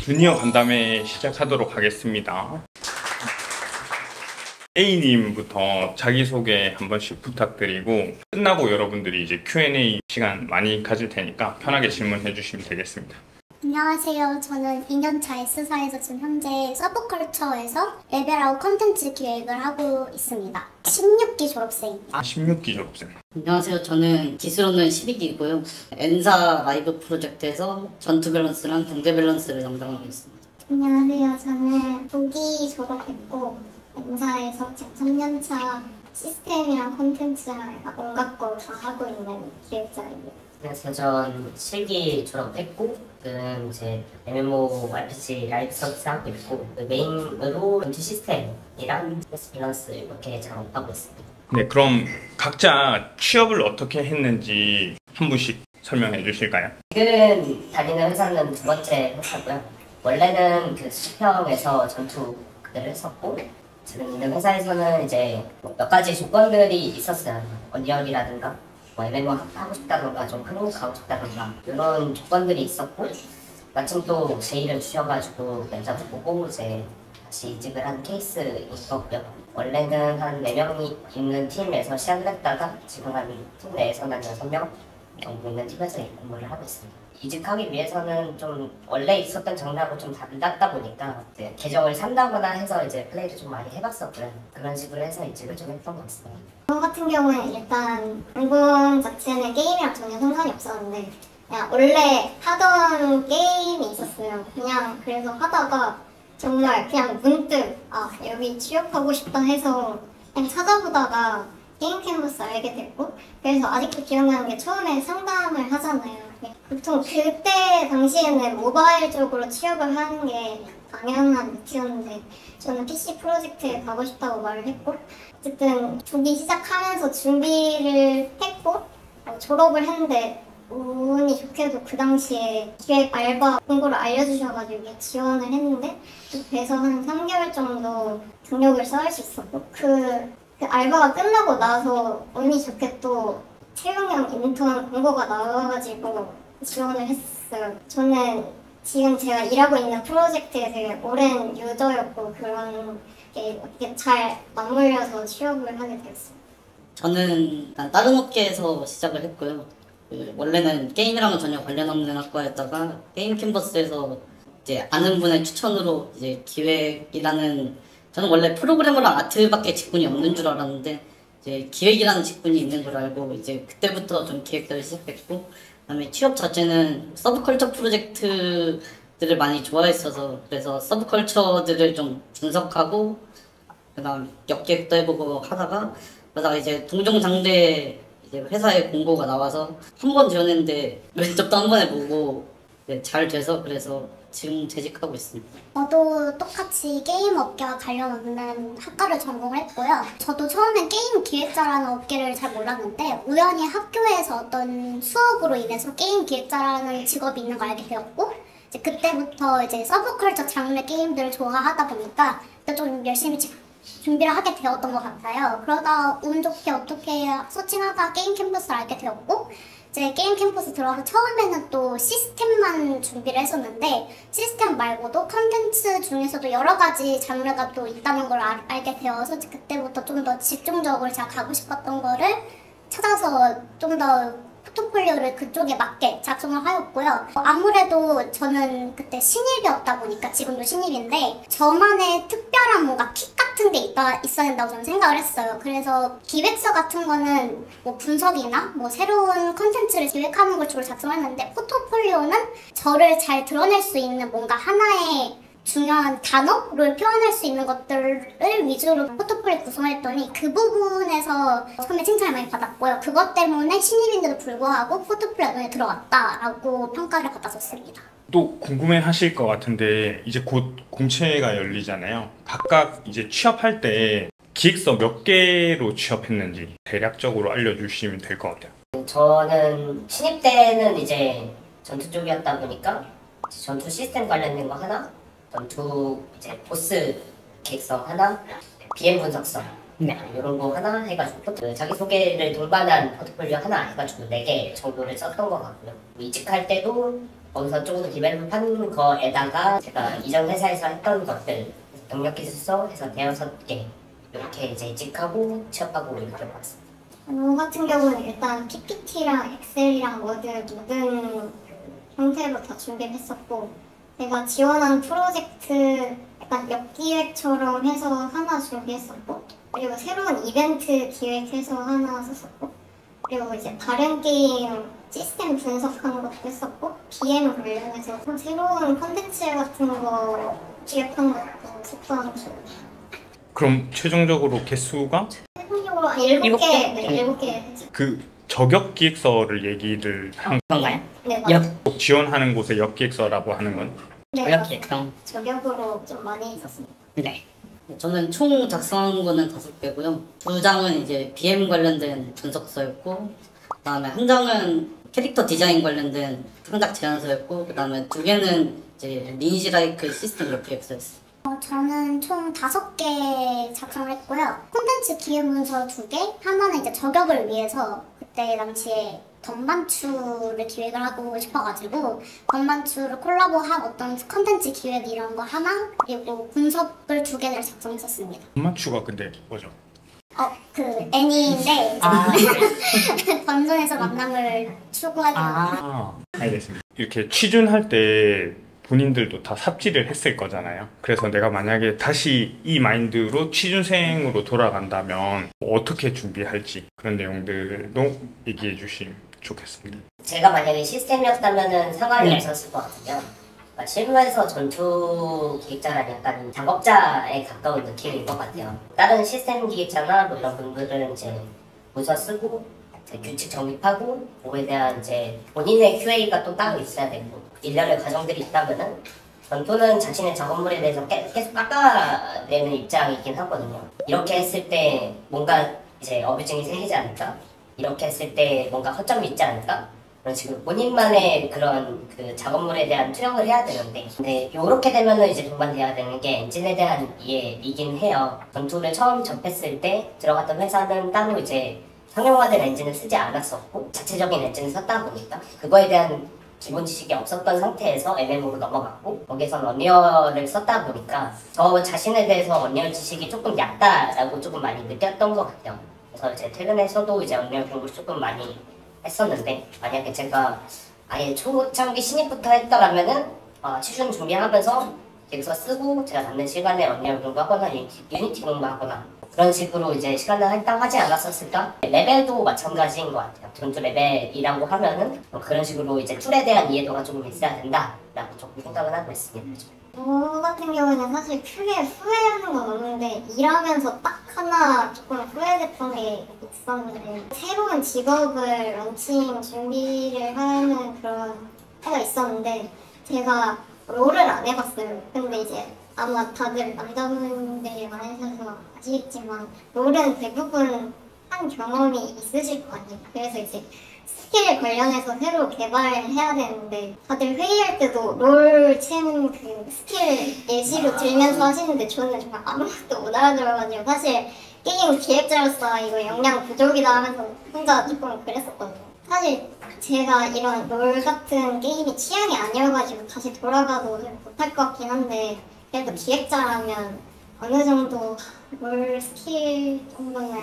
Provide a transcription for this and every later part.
주니어 간담회 시작하도록 하겠습니다. A님부터 자기소개 한 번씩 부탁드리고 끝나고 여러분들이 이제 Q&A 시간 많이 가질 테니까 편하게 질문해 주시면 되겠습니다. 안녕하세요. 저는 2년차 S사에서 지금 현재 서브컬처에서 레벨아웃 컨텐츠 기획을 하고 있습니다. 16기 졸업생입니다. 16기 졸업생. 안녕하세요. 저는 기술로는 12기고요. N사 라이브 프로젝트에서 전투 밸런스랑 경제 밸런스를 담당하고 있습니다. 안녕하세요. 저는 5기 졸업했고 N사에서 지금 3년차 시스템이랑 컨텐츠랑 온갖 걸 다 하고 있는 기획자입니다. 안녕하세요. 전 7기 졸업했고 지금 이제 MMO RPG 라이브 서비스 하고 있고 메인으로 전투 시스템이랑 밸런스 이렇게 작업하고 있습니다. 네, 그럼 각자 취업을 어떻게 했는지 한 분씩 설명해 주실까요? 지금 다니는 회사는 두 번째 회사고요. 원래는 그 수평에서 전투 그대로 했었고 지금 있는 회사에서는 이제 몇 가지 조건들이 있었어요. 언리얼이라든가 뭐 MMO 하고 싶다던가 좀 한국 가고 싶다던가 이런 조건들이 있었고 마침 또 제의를 주셔가지고 면접을 보고 이제 다시 이직을 한 케이스인 거고요. 원래는 한 4명이 있는 팀에서 시작을 했다가 지금 한 팀 내에서는 6명 정도 있는 팀에서 근무를 하고 있습니다. 이직하기 위해서는 좀 원래 있었던 정답하고 좀 달랐다 보니까 이제 계정을 산다거나 해서 이제 플레이를 좀 많이 해봤었고요. 그런 식으로 해서 이직을 좀 했던 것 같습니다. 저 같은 경우에 일단 전공 자체는 게임이랑 전혀 상관이 없었는데 그냥 원래 하던 게임이 있었어요. 그냥 그래서 하다가 정말 그냥 문득 여기 취업하고 싶다 해서 그냥 찾아보다가 게임 캔버스 알게 됐고 그래서 아직도 기억나는 게 처음에 상담을 하잖아요. 보통 그때 당시에는 모바일 쪽으로 취업을 하는 게 당연한 루트였는데 저는 PC 프로젝트에 가고 싶다고 말을 했고 어쨌든 조기 시작하면서 준비를 했고 졸업을 했는데 운이 좋게도 그 당시에 기획 알바 공고를 알려주셔가지고 지원을 했는데 그래서 한 3개월 정도 경력을 쌓을 수 있었고 그 알바가 끝나고 나서 운이 좋게 또 채용형 인턴 공고가 나와가지고 지원을 했어요. 저는 지금 제가 일하고 있는 프로젝트에 되게 오랜 유저였고 그런 게 어떻게 잘 맞물려서 취업을 하게 됐어요. 저는 다른 업계에서 시작을 했고요. 원래는 게임이랑은 전혀 관련 없는 학과였다가 게임 캔버스에서 이제 아는 분의 추천으로 이제 기획이라는 저는 원래 프로그래머랑 아트밖에 직군이 없는 줄 알았는데 이제 기획이라는 직군이 있는 걸 알고 이제 그때부터 좀 기획들을 시작했고 그다음에 취업 자체는 서브컬처 프로젝트들을 많이 좋아했어서 그래서 서브컬처들을 좀 분석하고 그다음 역기획도 해보고 하다가 그러다가 이제 동종장래 이제 회사에 공고가 나와서 한 번 지원했는데 면접도 한 번 해보고 잘 돼서 그래서 지금 재직하고 있습니다. 저도 똑같이 게임 업계와 관련 없는 학과를 전공을 했고요. 저도 처음엔 게임 기획자라는 업계를 잘 몰랐는데 우연히 학교에서 어떤 수업으로 인해서 게임 기획자라는 직업이 있는 걸 알게 되었고 이제 그때부터 이제 서브컬처 장르 게임들을 좋아하다 보니까 좀 열심히 준비를 하게 되었던 것 같아요. 그러다 운 좋게 어떻게 서칭하다 게임 캔버스를 알게 되었고 이제 게임 캠퍼스 들어와서 처음에는 또 시스템만 준비를 했었는데 시스템 말고도 컨텐츠 중에서도 여러 가지 장르가 또 있다는 걸 알게 되어서 그때부터 좀 더 집중적으로 제가 가고 싶었던 거를 찾아서 좀 더 포트폴리오를 그쪽에 맞게 작성을 하였고요. 아무래도 저는 그때 신입이었다 보니까 지금도 신입인데 저만의 특별한 뭔가 킥 같은 게 있어야 된다고 저는 생각을 했어요. 그래서 기획서 같은 거는 뭐 분석이나 뭐 새로운 컨텐츠를 기획하는 걸 주로 작성했는데 포트폴리오는 저를 잘 드러낼 수 있는 뭔가 하나의 중요한 단어를 표현할 수 있는 것들을 위주로 포트폴리오 구성했더니 그 부분에서 처음에 칭찬을 많이 받았고요. 그것 때문에 신입인데도 불구하고 포트폴리오에 눈에 들어왔다라고 평가를 받았었습니다. 또 궁금해 하실 것 같은데 이제 곧 공채가 열리잖아요. 각각 이제 취업할 때 기획서 몇 개로 취업했는지 대략적으로 알려주시면 될 것 같아요. 저는 신입 때는 이제 전투 쪽이었다 보니까 전투 시스템 관련된 거 하나, 전투 이제 보스 기획서 하나, BM 분석서 이런 거 하나 해가지고 자기소개를 동반한 포트폴리오 하나 해가지고 4개 정도를 썼던 것 같고요. 이직할 때도 거기서 조금 더 디벨롭한 거에다가 제가 이전 회사에서 했던 것들 경력 기술서 해서 6개 이렇게 이제 이직하고 취업하고 이렇게 왔습니다. 저 같은 경우는 일단 PPT랑 엑셀이랑 워드 모든 형태로 다 준비를 했었고, 제가 지원한 프로젝트 약간 역기획처럼 해서 하나 준비했었고, 그리고 새로운 이벤트 기획해서 하나 썼었고, 그리고 이제 다른 게임 시스템 분석하는 것도 했었고, BM 관련해서 새로운 콘텐츠 같은 거 기획한 것도 썼던 기억이에요. 그럼 최종적으로 개수가 최종적으로 7개, 네, 7개 했죠. 그 저격 기획서를 얘기를 한 그런가요? 네, 맞아요. 지원하는 곳에 역기획서라고 하는 건 네, 이렇게 그럼 저격으로 좀 많이 있었습니다. 네. 저는 총 작성한 거는 5개고요. 2장은 이제 BM 관련된 분석서였고, 그다음에 1장은 캐릭터 디자인 관련된 창작 제안서였고, 그다음에 2개는 이제 리니지라이크 시스템 기획서였어요. 저는 총 5개 작성을 했고요. 콘텐츠 기획 문서 2개, 하나는 이제 저격을 위해서 그때 당시에 덤반추를 기획을 하고 싶어가지고 덤반추를 콜라보한 어떤 콘텐츠 기획 이런 거 하나, 그리고 분석을 2개를 작성했었습니다. 맞추가 근데 뭐죠? 그 애니인데 던전에서 만남을 추구하는 알겠습니다. 이렇게 취준할 때 본인들도 다 삽질을 했을 거잖아요. 그래서 내가 만약에 다시 이 마인드로 취준생으로 돌아간다면 어떻게 준비할지 그런 내용들도 얘기해 주시면 좋겠습니다. 제가 만약에 시스템이었다면 상관이 없었을 것 같아요. 그러니까 실무에서 전투 기획자는 약간 작업자에 가까운 느낌인 것 같아요. 다른 시스템 기획자나 뭐 이런 분들은 이제 문서 쓰고 이제 규칙 정립하고 그거에 대한 이제 본인의 QA가 또 따로 있어야 되고 일련의 과정들이 있다면은 전투는 자신의 작업물에 대해서 계속 깎아내는 입장이긴 하거든요. 이렇게 했을 때 뭔가 이제 어뷰징이 생기지 않을까? 이렇게 했을 때 뭔가 허점이 있지 않을까? 그런 식으로 본인만의 그런 그 작업물에 대한 투영을 해야 되는데, 근데 요렇게 되면은 이제 동반돼야 되는 게 엔진에 대한 이해이긴 해요. 전투를 처음 접했을 때 들어갔던 회사는 따로 이제 상용화된 엔진을 쓰지 않았었고 자체적인 엔진을 썼다 보니까 그거에 대한 기본 지식이 없었던 상태에서 MM으로 넘어갔고 거기선 언리얼을 썼다 보니까 저 자신에 대해서 언리얼 지식이 조금 얕다라고 조금 많이 느꼈던 것 같아요. 그래서 이제 퇴근해서도 이제 언리얼 공부를 조금 많이 했었는데, 만약에 제가 아예 초창기 신입부터 했더라면은 취준 준비하면서 계획서 쓰고 제가 남는 시간에 언리얼 공부하거나 유니티 공부하거나 그런 식으로 이제 시간을 할당하지 않았었을까? 레벨도 마찬가지인 것 같아요. 전투 레벨이라고 하면은 그런 식으로 이제 툴에 대한 이해도가 조금 있어야 된다라고 조금 생각을 하고 있습니다. 저 같은 경우는 사실 크게 후회하는 건 없는데 일하면서 딱 하나 조금 후회됐던 게 있었는데, 새로운 직업을 런칭 준비를 하는 그런 때가 있었는데 제가 롤을 안 해봤어요. 근데 이제 아마 다들 남자분들이 많으셔서 아시겠지만 롤은 대부분 한 경험이 있으실 거 아니에요. 그래서 이제 스킬 관련해서 새로 개발해야 되는데 다들 회의할 때도 롤 챔 그 스킬 예시로 들면서 하시는데 저는 정말 아무것도 못 알아들어가지고 사실 게임 기획자로서 이거 역량 부족이다 하면서 혼자 조금 그랬었거든요. 사실 제가 이런 롤 같은 게임이 취향이 아니어가지고 다시 돌아가도 못할 것 같긴 한데, 그래도 기획자라면 어느 정도 롤 스킬 정도는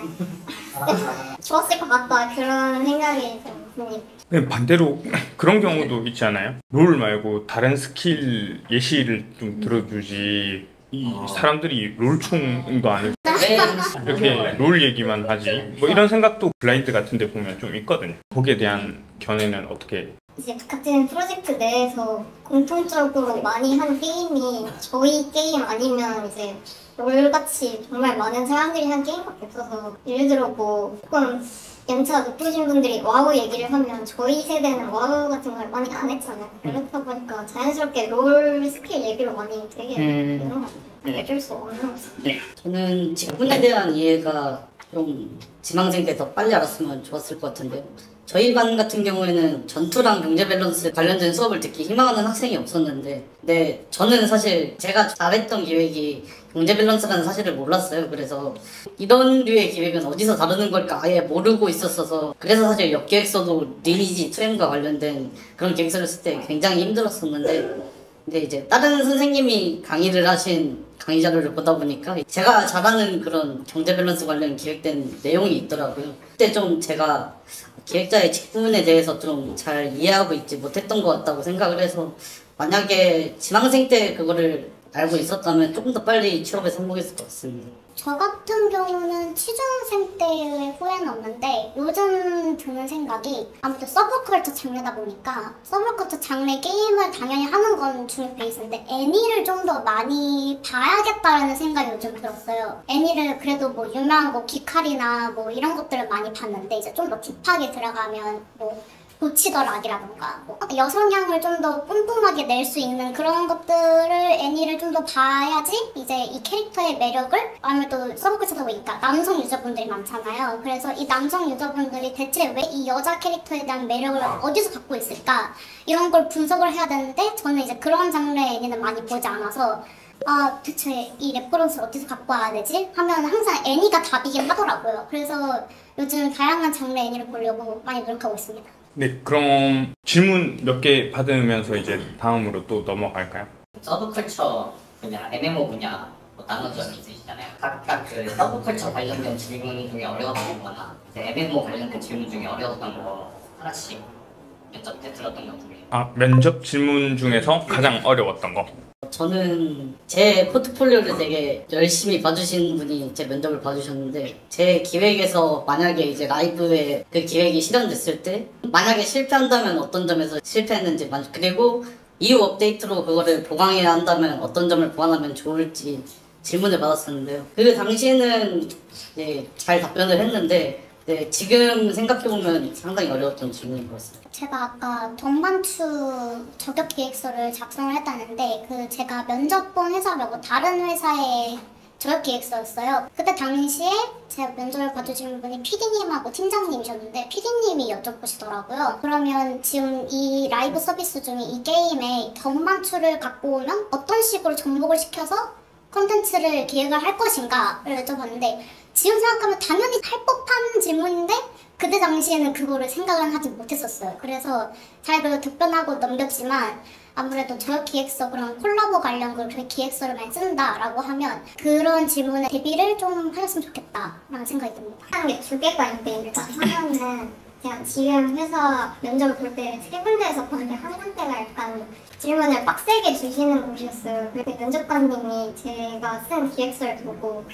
좋았을 것 같다, 그런 생각이 듭니다. 네, 반대로 그런 경우도 있지 않아요? 롤 말고 다른 스킬 예시를 좀 들어주지, 이 사람들이 롤총도 아니고 이렇게 롤 얘기만 하지 뭐 이런 생각도 블라인드 같은 데 보면 좀 있거든요. 거기에 대한 견해는 어떻게? 이제 같은 프로젝트 내에서 공통적으로 많이 한 게임이 저희 게임 아니면 이제 롤같이 정말 많은 사람들이 한 게임밖에 없어서, 예를 들어 뭐 조금 연차 높으신 분들이 와우 얘기를 하면 저희 세대는 와우 같은 걸 많이 안 했잖아요. 그렇다 보니까 자연스럽게 롤 스킬 얘기로 많이 되게 되는 것 같아요. 해줄 수 없는 네. 저는 직군에 대한 이해가 좀 지망생 때 더 빨리 알았으면 좋았을 것 같은데요. 저희 반 같은 경우에는 전투랑 경제 밸런스 관련된 수업을 듣기 희망하는 학생이 없었는데, 네, 저는 사실 제가 잘했던 기획이 경제 밸런스라는 사실을 몰랐어요. 그래서 이런 류의 기획은 어디서 다루는 걸까 아예 모르고 있었어서, 그래서 사실 역기획서도 리니지 2M과 관련된 그런 기획서를 쓸 때 굉장히 힘들었었는데, 근데 이제 다른 선생님이 강의를 하신 강의 자료를 보다 보니까 제가 잘하는 그런 경제 밸런스 관련 기획된 내용이 있더라고요. 그때 좀 제가 기획자의 직군에 대해서 좀 잘 이해하고 있지 못했던 것 같다고 생각을 해서, 만약에 지망생 때 그거를 알고 있었다면 조금 더 빨리 취업에 성공했을 것 같습니다. 저 같은 경우는 취준생 때의 후회는 없는데, 요즘 드는 생각이 아무래도 서브컬처 장르다 보니까 서브컬처 장르의 게임을 당연히 하는 건 중요 베이스인데 애니를 좀 더 많이 봐야겠다라는 생각이 요즘 들었어요. 애니를 그래도 뭐 유명한 거 기칼이나 뭐 이런 것들을 많이 봤는데, 이제 좀 더 딥하게 들어가면 뭐 도치더 락이라던가 뭐 여성향을 좀 더 뿜뿜하게 낼 수 있는 그런 것들을 애니를 좀 더 봐야지 이제 이 캐릭터의 매력을, 아무래도 서브컬처다 보니까 남성 유저분들이 많잖아요. 그래서 이 남성 유저분들이 대체 왜 이 여자 캐릭터에 대한 매력을 어디서 갖고 있을까, 이런 걸 분석을 해야 되는데, 저는 이제 그런 장르의 애니는 많이 보지 않아서 대체 이 레퍼런스를 어디서 갖고 와야 되지? 하면 항상 애니가 답이긴 하더라고요. 그래서 요즘 다양한 장르 애니를 보려고 많이 노력하고 있습니다. 네, 그럼 질문 몇 개 받으면서 이제 다음으로 또 넘어갈까요? 서브컬처 분야, MMO 분야 뭐 나눠져 있으시잖아요. 각각 그 서브컬처 관련된 질문 중에 어려웠던 거나 MMO 관련된 질문 중에 어려웠던 거 하나씩 면접 때 들었던 것 중에. 면접 질문 중에서 가장 어려웠던 거? 저는 제 포트폴리오를 되게 열심히 봐주신 분이 제 면접을 봐주셨는데, 제 기획에서 만약에 이제 라이브에 그 기획이 실현됐을 때 만약에 실패한다면 어떤 점에서 실패했는지, 그리고 이후 업데이트로 그거를 보강해야 한다면 어떤 점을 보완하면 좋을지 질문을 받았었는데요. 그 당시에는 잘 답변을 했는데, 네, 지금 생각해보면 상당히 어려웠던 질문인 것 같습니다. 제가 아까 동반추 저격 기획서를 작성을 했다는데, 제가 면접 본 회사 말고 다른 회사의 저격 기획서였어요. 그때 당시에 제 면접을 봐주신 분이 PD님하고 팀장님이셨는데, PD님이 여쭤보시더라고요. 그러면 지금 이 라이브 서비스 중에 이 게임에 동반추를 갖고 오면 어떤 식으로 접목을 시켜서 콘텐츠를 기획을 할 것인가를 여쭤봤는데, 지금 생각하면 당연히 할 법한 질문인데 그때 당시에는 그거를 생각을 하지 못했었어요. 그래서 잘 답변하고 넘겼지만, 아무래도 저격 기획서 그런 콜라보 관련 그 기획서를 많이 쓴다라고 하면 그런 질문에 대비를 좀 하셨으면 좋겠다라는 생각이 듭니다. 하는 게 두 개가 있는데, 일단 하나는 그냥 지금 회사 면접을 볼 때 세 군데에서 보는데 한 군데가 약간 질문을 빡세게 주시는 곳이었어요. 그때 면접관님이 제가 쓴 기획서를 보고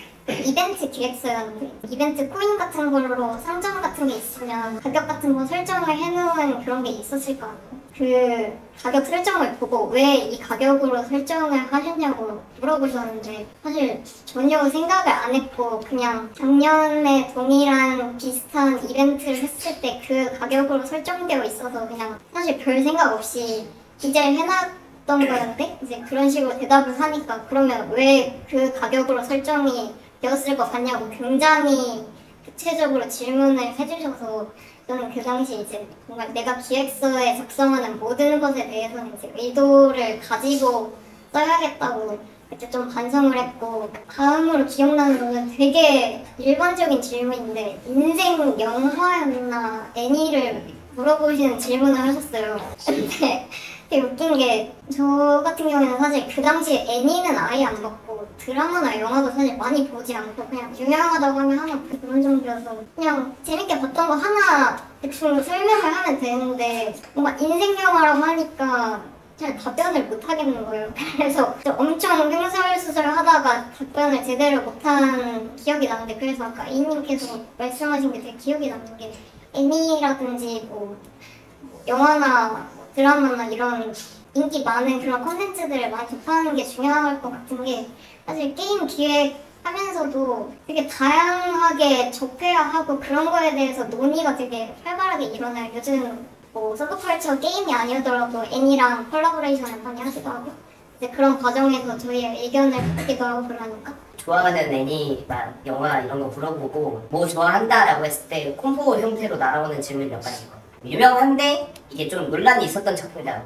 이벤트 기획서였는데, 이벤트 코인 같은 걸로 상점 같은 게 있으면 가격 같은 거 설정을 해놓은 그런 게 있었을 거 아니에요. 그 가격 설정을 보고 왜 이 가격으로 설정을 하셨냐고 물어보셨는데, 사실 전혀 생각을 안 했고 그냥 작년에 동일한 비슷한 이벤트를 했을 때 그 가격으로 설정되어 있어서 그냥 사실 별 생각 없이 기재를 해놨던 거였는데, 이제 그런 식으로 대답을 하니까 그러면 왜 그 가격으로 설정이 되었을 것 같냐고 굉장히 구체적으로 질문을 해주셔서, 저는 그 당시 이제 정말 내가 기획서에 작성하는 모든 것에 대해서는 이제 의도를 가지고 써야겠다고 그때 좀 반성을 했고, 다음으로 기억나는 거는 되게 일반적인 질문인데 인생 영화였나 애니를 물어보시는 질문을 하셨어요. 근데 되게 웃긴 게, 저 같은 경우에는 사실 그 당시에 애니는 아예 안 봤고 드라마나 영화도 사실 많이 보지 않고 그냥 유명하다고 하면 하나 그런 정도여서 그냥 재밌게 봤던 거 하나 대충 설명을 하면 되는데, 뭔가 인생 영화라고 하니까 잘 답변을 못 하겠는 거예요. 그래서 엄청 횡설수설 하다가 답변을 제대로 못한 기억이 나는데, 그래서 아까 A님께서 말씀하신 게 되게 기억이 남는 게, 애니라든지 뭐 영화나 드라마나 이런 인기 많은 그런 콘텐츠들을 많이 접하는 게 중요할 것 같은 게, 사실 게임 기획하면서도 되게 다양하게 접해야 하고 그런 거에 대해서 논의가 되게 활발하게 일어나요. 요즘 뭐 서브컬처 게임이 아니더라도 애니랑 콜라보레이션을 많이 하기도 하고, 이제 그런 과정에서 저희의 의견을 듣기도 하고 그러니까 좋아하는 애니나 영화 이런 거 물어보고 뭐 좋아한다라고 했을 때 콤보 형태로 날아오는 질문이 몇 가지 있거든요. 유명한데 이게 좀 논란이 있었던 작품이다.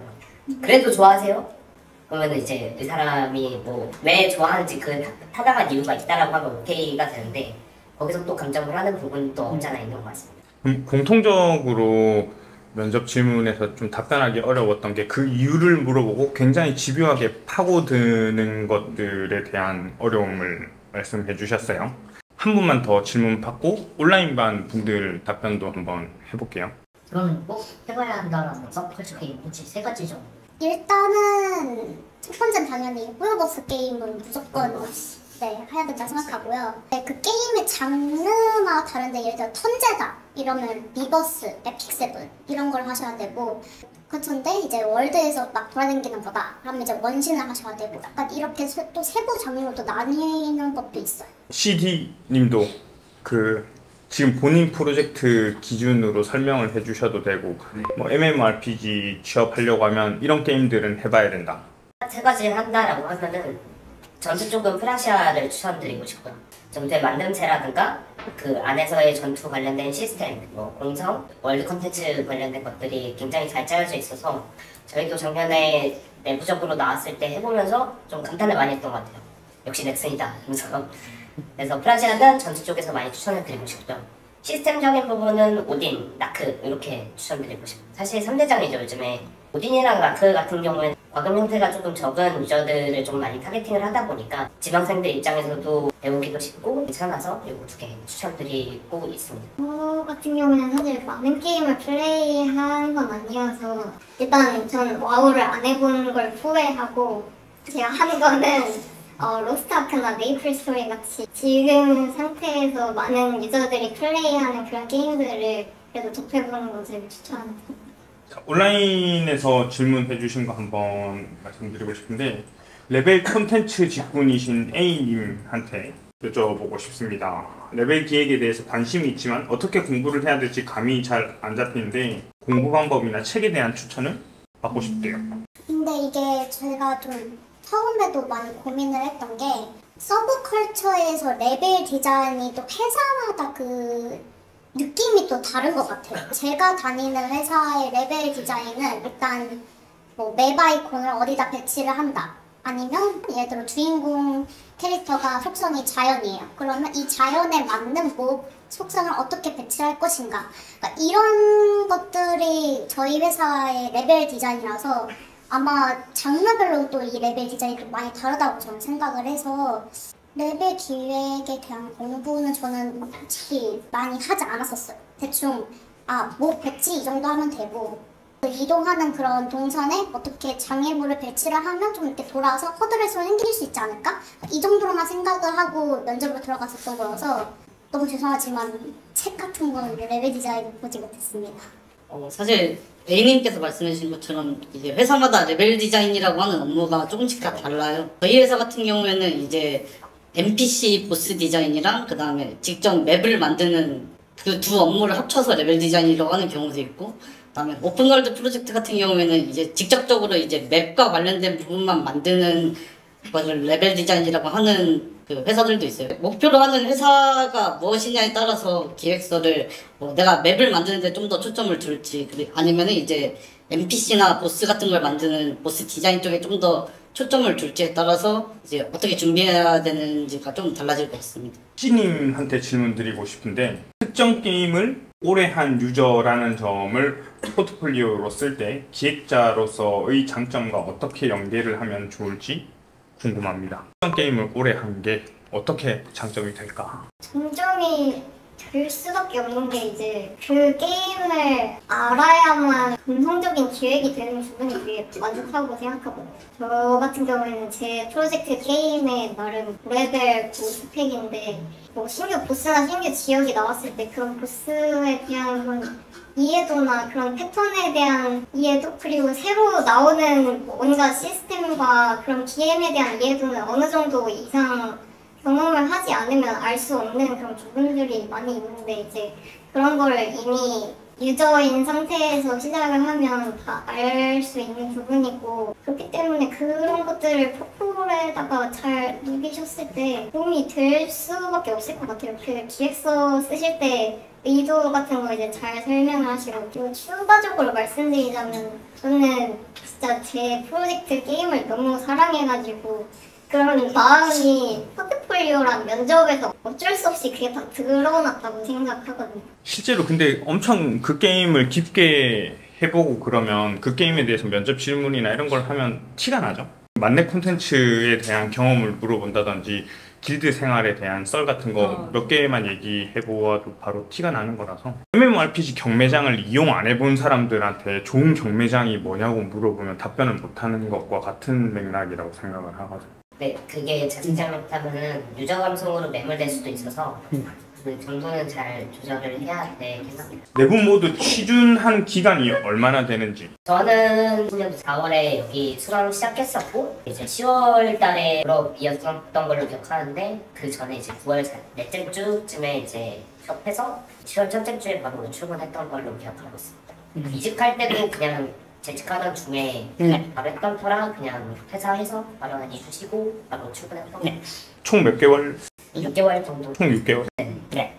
그래도 좋아하세요? 그러면 이제 이 사람이 뭐 왜 좋아하는지 그 타당한 이유가 있다라고 하면 오케이가 되는데 거기서 또 감정을 하는 부분이 또 없지 않아 있는 것 같습니다. 그럼 공통적으로 면접 질문에서 좀 답변하기 어려웠던 게 그 이유를 물어보고 굉장히 집요하게 파고드는 것들에 대한 어려움을 말씀해 주셨어요. 한 분만 더 질문 받고 온라인반 분들 답변도 한번 해볼게요. 그러면 꼭 해봐야 한다라는 서브컬처 게임 혹시 세 가지죠? 일단은 첫 번째는 당연히 호요버스 게임은 무조건 해야 된다 생각하고요. 그 게임의 장르마다 다른데 예를 들어 턴제다 이러면 리버스, 에픽 세븐 이런 걸 하셔야 되고 그런데 이제 월드에서 막 돌아다니는 거다 그러면 이제 원신을 하셔야 되고 약간 이렇게 또 세부 장르로 또 나뉘는 것도 있어요. CD님도 그 지금 본인 프로젝트 기준으로 설명을 해주셔도 되고 뭐 MMORPG 취업하려고 하면 이런 게임들은 해봐야 된다. 세 가지 한다라고 하면은 전투 쪽은 프라시아를 추천드리고 싶고요. 전투의 만듦새라든가 그 안에서의 전투 관련된 시스템, 뭐 공성, 월드 컨텐츠 관련된 것들이 굉장히 잘 짜여져 있어서 저희도 작년에 내부적으로 나왔을 때 해보면서 좀 감탄을 많이 했던 것 같아요. 역시 넥슨이다. 그래서 프라시아는 전투 쪽에서 많이 추천을 드리고 싶고요. 시스템적인 부분은 오딘, 라크 이렇게 추천드리고 싶어요. 사실 3대장이죠 요즘에. 오딘이랑 라크 같은 경우에는 과금 형태가 조금 적은 유저들을 좀 많이 타겟팅을 하다 보니까 지방생들 입장에서도 배우기도 쉽고 괜찮아서 이 두 개 추천드리고 있습니다. 저 같은 경우는 사실 많은 게임을 플레이한 건 아니어서 일단 전 와우를 안 해본 걸 후회하고 제가 한 거는 로스트 아크나 메이플 스토리 같이 지금 상태에서 많은 유저들이 플레이하는 그런 게임들을 그래도 접해보는 것을 추천합니다. 온라인에서 질문해 주신 거 한번 말씀드리고 싶은데 레벨 콘텐츠 직군이신 A님한테 여쭤보고 싶습니다. 레벨 기획에 대해서 관심이 있지만 어떻게 공부를 해야 될지 감이 잘 안 잡히는데 공부 방법이나 책에 대한 추천을 받고 싶대요. 근데 이게 제가 좀 처음에도 많이 고민을 했던 게 서브컬처에서 레벨 디자인이 또 회사마다 그 느낌이 또 다른 것 같아요. 제가 다니는 회사의 레벨 디자인은 일단 뭐 맵 아이콘을 어디다 배치를 한다. 아니면 예를 들어 주인공 캐릭터가 속성이 자연이에요. 그러면 이 자연에 맞는 몹 속성을 어떻게 배치할 것인가. 그러니까 이런 것들이 저희 회사의 레벨 디자인이라서 아마 장르별로 또 이 레벨 디자인이 좀 많이 다르다고 저는 생각을 해서 레벨 기획에 대한 공부는 저는 솔직히 많이 하지 않았었어요. 대충 뭐 배치 이 정도 하면 되고 이동하는 그런 동선에 어떻게 장애물을 배치를 하면 좀 이렇게 돌아서 허들에서 생길 수 있지 않을까? 이 정도로만 생각을 하고 면접을 들어갔었던 거여서 너무 죄송하지만 책 같은 거는 레벨 디자인을 보지 못했습니다. 사실 A님께서 말씀해주신 것처럼 이제 회사마다 레벨 디자인이라고 하는 업무가 조금씩 다 달라요. 저희 회사 같은 경우에는 이제 NPC 보스 디자인이랑 그 다음에 직접 맵을 만드는 그 두 업무를 합쳐서 레벨 디자인이라고 하는 경우도 있고, 그 다음에 오픈월드 프로젝트 같은 경우에는 이제 직접적으로 이제 맵과 관련된 부분만 만드는 것을 레벨 디자인이라고 하는 그 회사들도 있어요. 목표로 하는 회사가 무엇이냐에 따라서 기획서를 뭐 내가 맵을 만드는데 좀 더 초점을 둘지, 아니면은 이제 NPC나 보스 같은 걸 만드는 보스 디자인 쪽에 좀 더 초점을 둘지에 따라서 이제 어떻게 준비해야 되는지가 좀 달라질 것 같습니다. C님한테 질문 드리고 싶은데 특정 게임을 오래 한 유저라는 점을 포트폴리오로 쓸 때 기획자로서의 장점과 어떻게 연계를 하면 좋을지 궁금합니다. 특정 게임을 오래 한 게 어떻게 장점이 될까? 장점이 될 수밖에 없는 게 이제 그 게임을 알아야만 감성적인 기획이 되는 부분이 되게 만족하고 생각하거든요. 저 같은 경우에는 제 프로젝트 게임의 나름 레벨 스펙인데 뭐 신규 보스나 신규 지역이 나왔을 때 그런 보스에 대한 그런 이해도나 그런 패턴에 대한 이해도, 그리고 새로 나오는 온갖 시스템과 그런 GM에 대한 이해도는 어느 정도 이상 경험을 하지 않으면 알 수 없는 그런 부분들이 많이 있는데 이제 그런 거를 이미 유저인 상태에서 시작을 하면 다 알 수 있는 부분이고 그렇기 때문에 그런 것들을 포폴에다가 잘 녹이셨을 때 도움이 될 수밖에 없을 것 같아요. 그 기획서 쓰실 때 의도 같은 거 이제 잘 설명을 하시고 그리고 추가적으로 말씀드리자면 저는 진짜 제 프로젝트 게임을 너무 사랑해가지고 그런 마음이 포트폴리오랑 면접에서 어쩔 수 없이 그게 다 드러났다고 생각하거든요. 실제로 근데 엄청 그 게임을 깊게 해보고 그러면 그 게임에 대해서 면접 질문이나 이런 걸 하면 티가 나죠? 만렙 콘텐츠에 대한 경험을 물어본다든지 길드 생활에 대한 썰 같은 거 몇 개만 얘기해보아도 바로 티가 나는 거라서 MMORPG 경매장을 이용 안 해본 사람들한테 좋은 경매장이 뭐냐고 물어보면 답변을 못하는 것과 같은 맥락이라고 생각을 하거든요. 네, 그게 자칫 잘못하면은 유저 감성으로 매몰될 수도 있어서 그 정도는 잘 조절을 해야 되겠습니다. 내부 모드 취준한 기간이 얼마나 되는지. 저는 2000년 4월에 여기 수강 시작했었고 이제 10월 달에 졸업이었던 걸로 기억하는데 그 전에 이제 9월 넷째 주쯤에 이제 취업해서 10월 첫째 주에 바로 출근했던 걸로 기억하고 있습니다. 이직할 때도 그냥 재직하던 중에 바로 했던 터라 그냥 회사에서 바로 한 2주 쉬고 바로 출근했던 거. 총 몇 개월? 6개월 정도. 총 6개월? 네.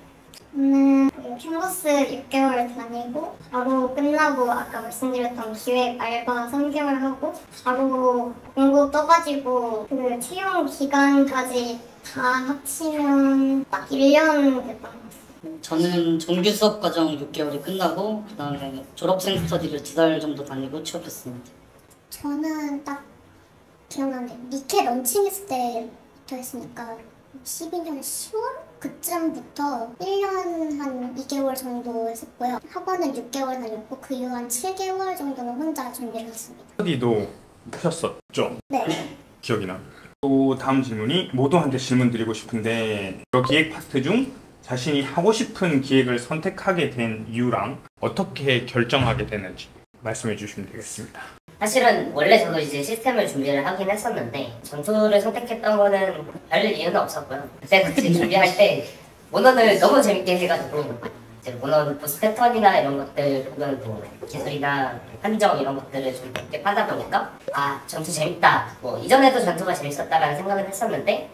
캔버스 6개월 다니고 바로 끝나고 아까 말씀드렸던 기획 알바 3개월 하고 바로 공고 떠가지고 그 채용 기간까지 다 합치면 딱 1년 됐던 것 같아요. 저는 정규 수업 과정 6개월이 끝나고 그 다음에 졸업생 스터디를 2달 정도 다니고 취업했습니다. 저는 딱 기억나는데 니케 런칭했을 때부터 했으니까 12년 10월? 그쯤부터 1년 한 2개월 정도 했었고요. 학원은 6개월 다녔고 그 이후 한 7개월 정도는 혼자 준비를 했습니다. 스터디도 하셨었죠? 네. 기억이 나. 또 다음 질문이 모두한테 질문 드리고 싶은데 기획 파트 중 자신이 하고 싶은 기획을 선택하게 된 이유랑 어떻게 결정하게 되는지 말씀해 주시면 되겠습니다. 사실은 원래 저도 이제 시스템을 준비를 하긴 했었는데 전투를 선택했던 거는 별 이유는 없었고요. 그때 같이 준비할 때 모넌을 너무 재밌게 해가지고 이제 모넌 보스 패턴이나 이런 것들 보면 뭐 기술이나 함정 이런 것들을 좀 깊게 파다 보니까 아 전투 재밌다 뭐 이전에도 전투가 재밌었다라는 생각을 했었는데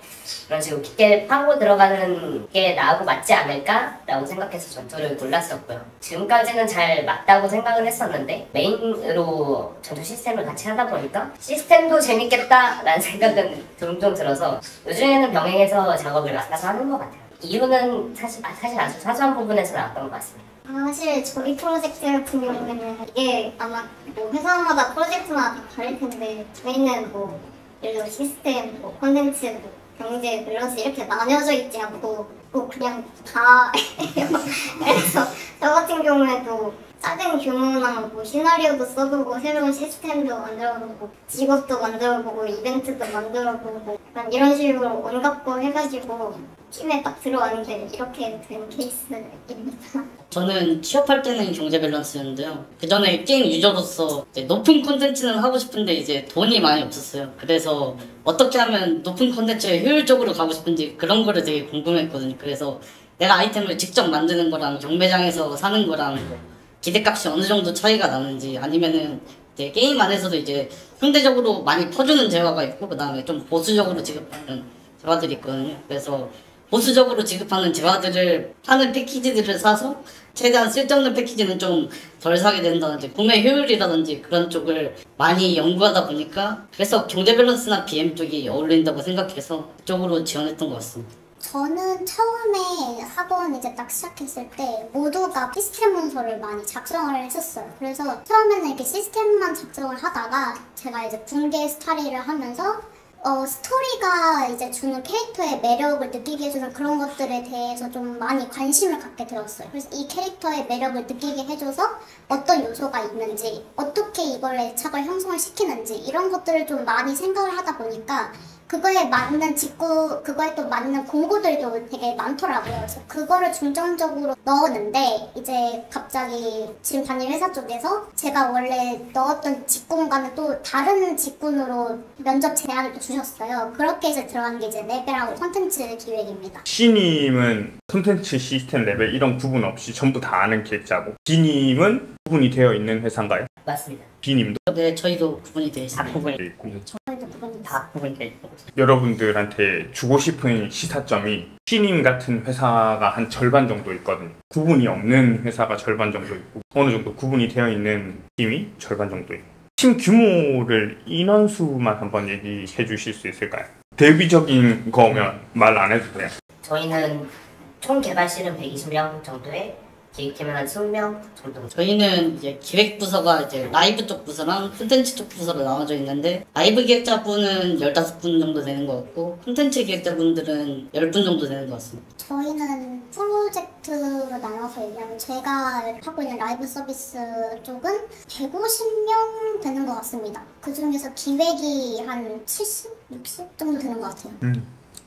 그런 식으로 깊게 파고 들어가는 게 나하고 맞지 않을까라고 생각해서 전투를 골랐었고요. 지금까지는 잘 맞다고 생각을 했었는데 메인으로 전투 시스템을 같이 하다 보니까 시스템도 재밌겠다라는 생각은 종종 들어서 요즘에는 병행해서 작업을 맡아서 하는 것 같아요. 이유는 사실 아주 사소한 부분에서 나왔던 것 같습니다. 사실 저희 프로젝트 같은 경우에는 이게 아마 뭐 회사마다 프로젝트마다 다 다를 텐데 저희는 뭐 예를 들어 시스템, 뭐 콘텐츠, 뭐 경제, 밸런스 이렇게 나뉘어져 있지 않고 뭐 그냥 다 해요. 그래서 저 같은 경우에도 작은 규모나 뭐 시나리오도 써보고 새로운 시스템도 만들어보고 직업도 만들어보고 이벤트도 만들어보고 약간 이런 식으로 온갖 거 해가지고 팀에 딱 들어왔는데 이렇게 된 케이스입니다. 저는 취업할 때는 경제 밸런스였는데요. 그 전에 게임 유저로서 이제 높은 콘텐츠는 하고 싶은데 이제 돈이 많이 없었어요. 그래서 어떻게 하면 높은 콘텐츠에 효율적으로 가고 싶은지 그런 거를 되게 궁금했거든요. 그래서 내가 아이템을 직접 만드는 거랑 경매장에서 사는 거랑 기대값이 어느 정도 차이가 나는지 아니면은 이제 게임 안에서도 이제 상대적으로 많이 퍼주는 재화가 있고 그 다음에 좀 보수적으로 지급하는 재화들이 있거든요. 그래서 보수적으로 지급하는 재화들을 파는 패키지들을 사서 최대한 쓸데없는 패키지는 좀 덜 사게 된다든지 구매 효율이라든지 그런 쪽을 많이 연구하다 보니까 그래서 경제 밸런스나 BM 쪽이 어울린다고 생각해서 그쪽으로 지원했던 것 같습니다. 저는 처음에 학원 이제 딱 시작했을 때 모두가 시스템 문서를 많이 작성을 했었어요. 그래서 처음에는 이렇게 시스템만 작성을 하다가 제가 이제 붕괴 스타리를 하면서 스토리가 이제 주는 캐릭터의 매력을 느끼게 해주는 그런 것들에 대해서 좀 많이 관심을 갖게 되었어요. 그래서 이 캐릭터의 매력을 느끼게 해줘서 어떤 요소가 있는지, 어떻게 이걸 애착을 형성을 시키는지 이런 것들을 좀 많이 생각을 하다 보니까 그거에 맞는 그거에 또 맞는 공고들도 되게 많더라고요. 그래서 그거를 중점적으로 넣었는데 이제 갑자기 지금 다니는 회사 쪽에서 제가 원래 넣었던 직군과는 또 다른 직군으로 면접 제안을 또 주셨어요. 그렇게 해서 들어간 게 이제 레벨하고 콘텐츠 기획입니다. C님은 콘텐츠 시스템 레벨 이런 구분 없이 전부 다 아는 기획자고, D님은 구분이 되어 있는 회사인가요? 맞습니다. B님도 네, 저희도 구분이 되어 있습니다. 구분이 되어 있고, 저희도 그건 다 구분이 돼 있고. 여러분들한테 주고 싶은 시사점이 C님 같은 회사가 한 절반 정도 있거든요. 구분이 없는 회사가 절반 정도 있고, 어느 정도 구분이 되어 있는 팀이 절반 정도 있고. 팀 규모를 인원수만 한번 얘기해 주실 수 있을까요? 대비적인 거면 말 안 해도 돼요. 저희는 총 개발실은 120명 정도에 기획팀은 한 20명 정도. 저희는 이제 기획부서가 이제 라이브 쪽 부서랑 콘텐츠 쪽 부서로 나눠져 있는데, 라이브 기획자분은 15분 정도 되는 것 같고 콘텐츠 기획자분들은 10분 정도 되는 것 같습니다. 저희는 프로젝트로 나눠서 얘기하면 제가 하고 있는 라이브 서비스 쪽은 150명 되는 것 같습니다. 그 중에서 기획이 한 70, 60 정도 되는 것 같아요.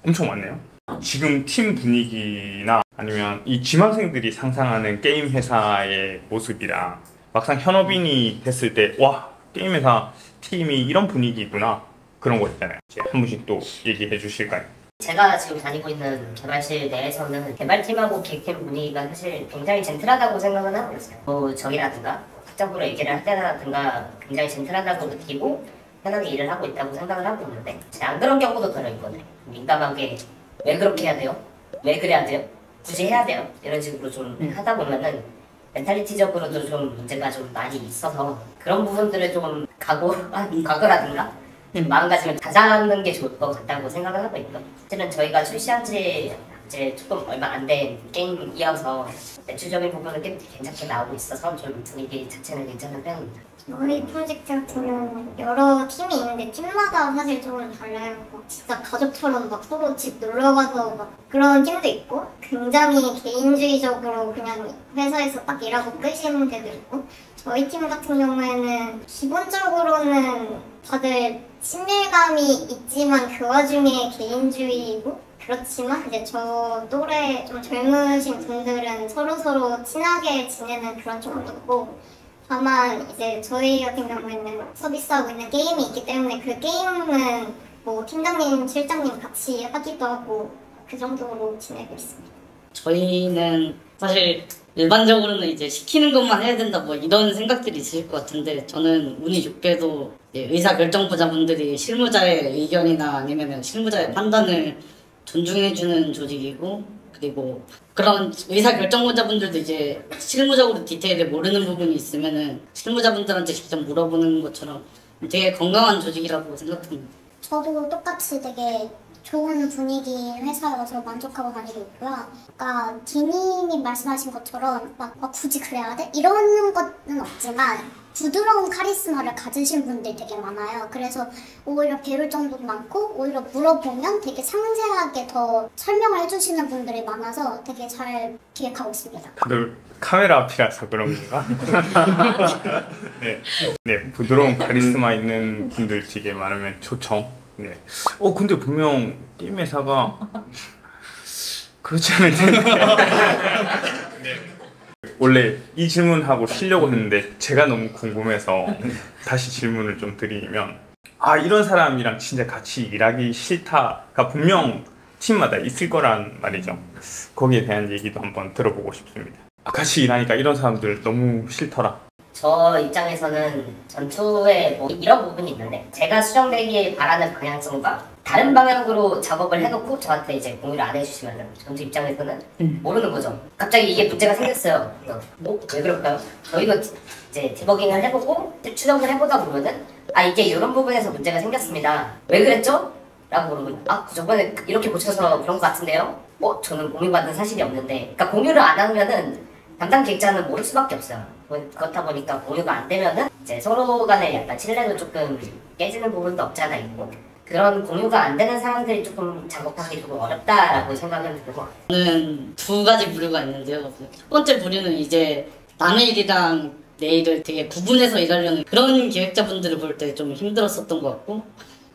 엄청 많네요. 지금 팀 분위기나 아니면 이 지망생들이 상상하는 게임 회사의 모습이랑 막상 현업인이 됐을 때 와, 게임 회사 팀이 이런 분위기구나, 그런 거 있잖아요. 이제 한 분씩 또 얘기해 주실까요? 제가 지금 다니고 있는 개발실 내에서는 개발팀하고 기획팀 분위기가 사실 굉장히 젠틀하다고 생각은 하고 있어요. 뭐 저희라든가 학적으로 얘기를 할 때라든가 굉장히 젠틀하다고 느끼고 편하게 일을 하고 있다고 생각을 하고 있는데, 안 그런 경우도 들어있거든요. 민감하게 왜 그렇게 해야 돼요? 왜 그래야 돼요? 굳이 해야 돼요? 이런 식으로 좀 하다 보면은 멘탈리티적으로도 좀 문제가 좀 많이 있어서 그런 부분들을 좀 각오라든가 마음가짐을 다잡는 게 좋을 것 같다고 생각을 하고 있고요. 실은 저희가 출시한 지 이제 조금 얼마 안 된 게임이어서 매출적인 부분은 꽤 괜찮게 나오고 있어서 좀 분위기 자체는 괜찮은 편입니다. 저희 프로젝트 같은 경우는 여러 팀이 있는데 팀마다 사실 조금 달라요. 막 진짜 가족처럼 막 서로 집 놀러가서 막 그런 팀도 있고, 굉장히 개인주의적으로 그냥 회사에서 딱 일하고 끝이는 데도 있고, 저희 팀 같은 경우에는 기본적으로는 다들 친밀감이 있지만 그 와중에 개인주의이고, 그렇지만 이제 저 또래 좀 젊으신 분들은 서로서로 친하게 지내는 그런 쪽도 있고, 다만 이제 저희 같은 경우에는 서비스하고 있는 게임이 있기 때문에 그 게임은 뭐 팀장님, 실장님 같이 하기도 하고 그 정도로 지내고 있습니다. 저희는 사실 일반적으로는 이제 시키는 것만 해야 된다 뭐 이런 생각들이 있으실 것 같은데, 저는 운이 좋게도 의사결정부자분들이 실무자의 의견이나 아니면 실무자의 판단을 존중해주는 조직이고, 그리고 그런 의사결정자분들도 이제 실무적으로 디테일을 모르는 부분이 있으면은 실무자분들한테 직접 물어보는 것처럼 되게 건강한 조직이라고 생각합니다. 저도 똑같이 되게 좋은 분위기 회사여서 만족하고 다니고 있고요. 그러니까 디님이 말씀하신 것처럼 막 굳이 그래야 돼? 이런 것은 없지만 부드러운 카리스마를 가지신 분들이 되게 많아요. 그래서 오히려 배울 정도도 많고, 오히려 물어보면 되게 상세하게 더 설명을 해주시는 분들이 많아서 되게 잘 기획하고 있습니다. 다들 카메라 앞이라서 그런 건가? 네, 부드러운 카리스마 있는 분들 되게 많으면 좋죠. 네. 근데 분명 게임 회사가 그렇지 않을 텐데. 네. 원래 이 질문하고 쉬려고 했는데 제가 너무 궁금해서 다시 질문을 좀 드리면, 이런 사람이랑 진짜 같이 일하기 싫다가 분명 팀마다 있을 거란 말이죠. 거기에 대한 얘기도 한번 들어보고 싶습니다. 같이 일하니까 이런 사람들 너무 싫더라. 저 입장에서는 전투에 뭐 이런 부분이 있는데, 제가 수정되길 바라는 방향성과 다른 방향으로 작업을 해놓고 저한테 이제 공유를 안 해주시면 전투 입장에서는 모르는 거죠. 갑자기 이게 문제가 생겼어요. 왜 그럴까요? 저희도 이제 디버깅을 해보고 추적을 해보다 보면은 이게 이런 부분에서 문제가 생겼습니다. 왜 그랬죠? 라고 물으면 저번에 이렇게 고쳐서 그런 것 같은데요? 저는 공유받은 사실이 없는데, 그러니까 공유를 안 하면은 담당 기획자는 모를 수밖에 없어요. 그렇다 보니까 공유가 안 되면은 이제 서로 간에 약간 신뢰도 조금 깨지는 부분도 없지 않아 있고, 그런 공유가 안 되는 상황들이 조금 작업하기 조금 어렵다라고 생각은 들고. 저는 두 가지 부류가 있는데요. 첫 번째 부류는 이제 남의 일이랑 내 일을 되게 구분해서 일하려는 그런 기획자분들을 볼 때 좀 힘들었었던 것 같고,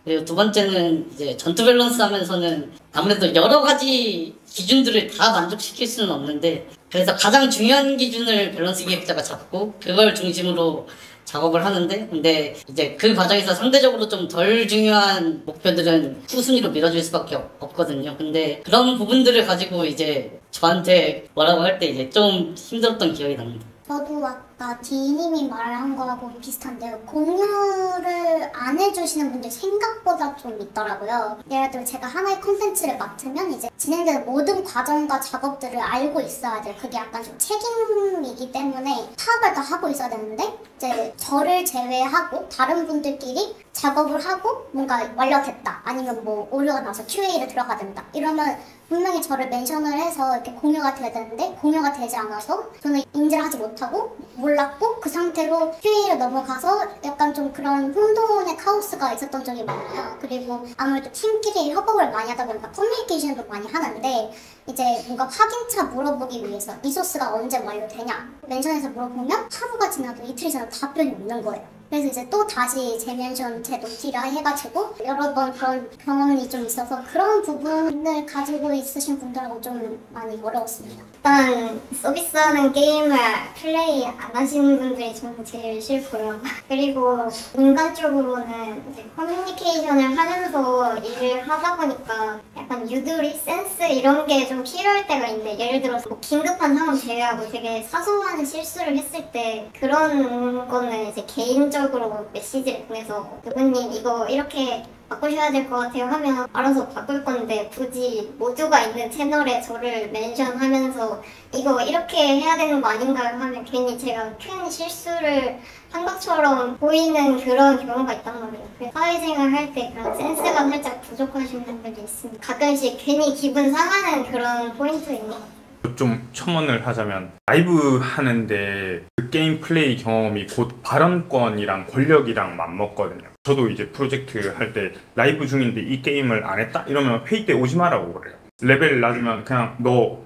그리고 두 번째는 이제 전투 밸런스 하면서는 아무래도 여러 가지 기준들을 다 만족시킬 수는 없는데, 그래서 가장 중요한 기준을 밸런스 기획자가 잡고 그걸 중심으로 작업을 하는데, 근데 이제 그 과정에서 상대적으로 좀 덜 중요한 목표들은 후순위로 밀어줄 수밖에 없거든요. 근데 그런 부분들을 가지고 이제 저한테 뭐라고 할 때 이제 좀 힘들었던 기억이 납니다. 저도 아까 D님이 말한 거하고 비슷한데요. 공유를 안 해주시는 분들이 생각보다 좀 있더라고요. 예를 들어 제가 하나의 콘텐츠를 맡으면 이제 진행되는 모든 과정과 작업들을 알고 있어야 돼요. 그게 약간 좀 책임이기 때문에 파악을 다 하고 있어야 되는데, 이제 저를 제외하고 다른 분들끼리 작업을 하고 뭔가 완료됐다, 아니면 뭐 오류가 나서 QA를 들어가야 된다 이러면 분명히 저를 멘션을 해서 이렇게 공유가 돼야 되는데, 공유가 되지 않아서 저는 인지를 하지 못하고 몰랐고 그 상태로 QA를 넘어가서 약간 좀 그런 혼돈의 카오스가 있었던 적이 많아요. 그리고 아무래도 팀끼리 협업을 많이 하다 보니까 커뮤니케이션도 많이 하는데, 이제 뭔가 확인차 물어보기 위해서 리소스가 언제 완료되냐 멘션에서 물어보면 하루가 지나도 이틀이 지나도 답변이 없는 거예요. 그래서 이제 또 다시 재멘션 재놓기를 해가지고 여러 번 그런 경험이 좀 있어서 그런 부분을 가지고 있으신 분들하고 좀 많이 어려웠습니다. 일단 서비스하는 게임을 플레이 안 하시는 분들이 저는 제일 싫고요. 그리고 인간적으로는 이제 커뮤니케이션을 하면서 일을 하다 보니까 약간 유도리, 센스 이런 게 좀 필요할 때가 있는데, 예를 들어서 뭐 긴급한 상황 제외하고 되게 사소한 실수를 했을 때 그런 거는 이제 개인적으로 메시지를 보내서 누구님 이거 이렇게 바꾸셔야 될 것 같아요 하면 알아서 바꿀 건데, 굳이 모두가 있는 채널에 저를 멘션하면서 이거 이렇게 해야 되는 거 아닌가요 하면 괜히 제가 큰 실수를 한 것처럼 보이는 그런 경우가 있단 말이에요. 그래서 사회생활 할 때 그런 센스가 살짝 부족하신 분들이 있습니다. 가끔씩 괜히 기분 상하는 그런 포인트 있는 것 같아요. 좀 첨언을 하자면, 라이브 하는데 그 게임 플레이 경험이 곧 발언권이랑 권력이랑 맞먹거든요. 저도 이제 프로젝트 할 때 라이브 중인데 이 게임을 안 했다? 이러면 회의 때 오지 마라고 그래요. 레벨 낮으면 그냥 너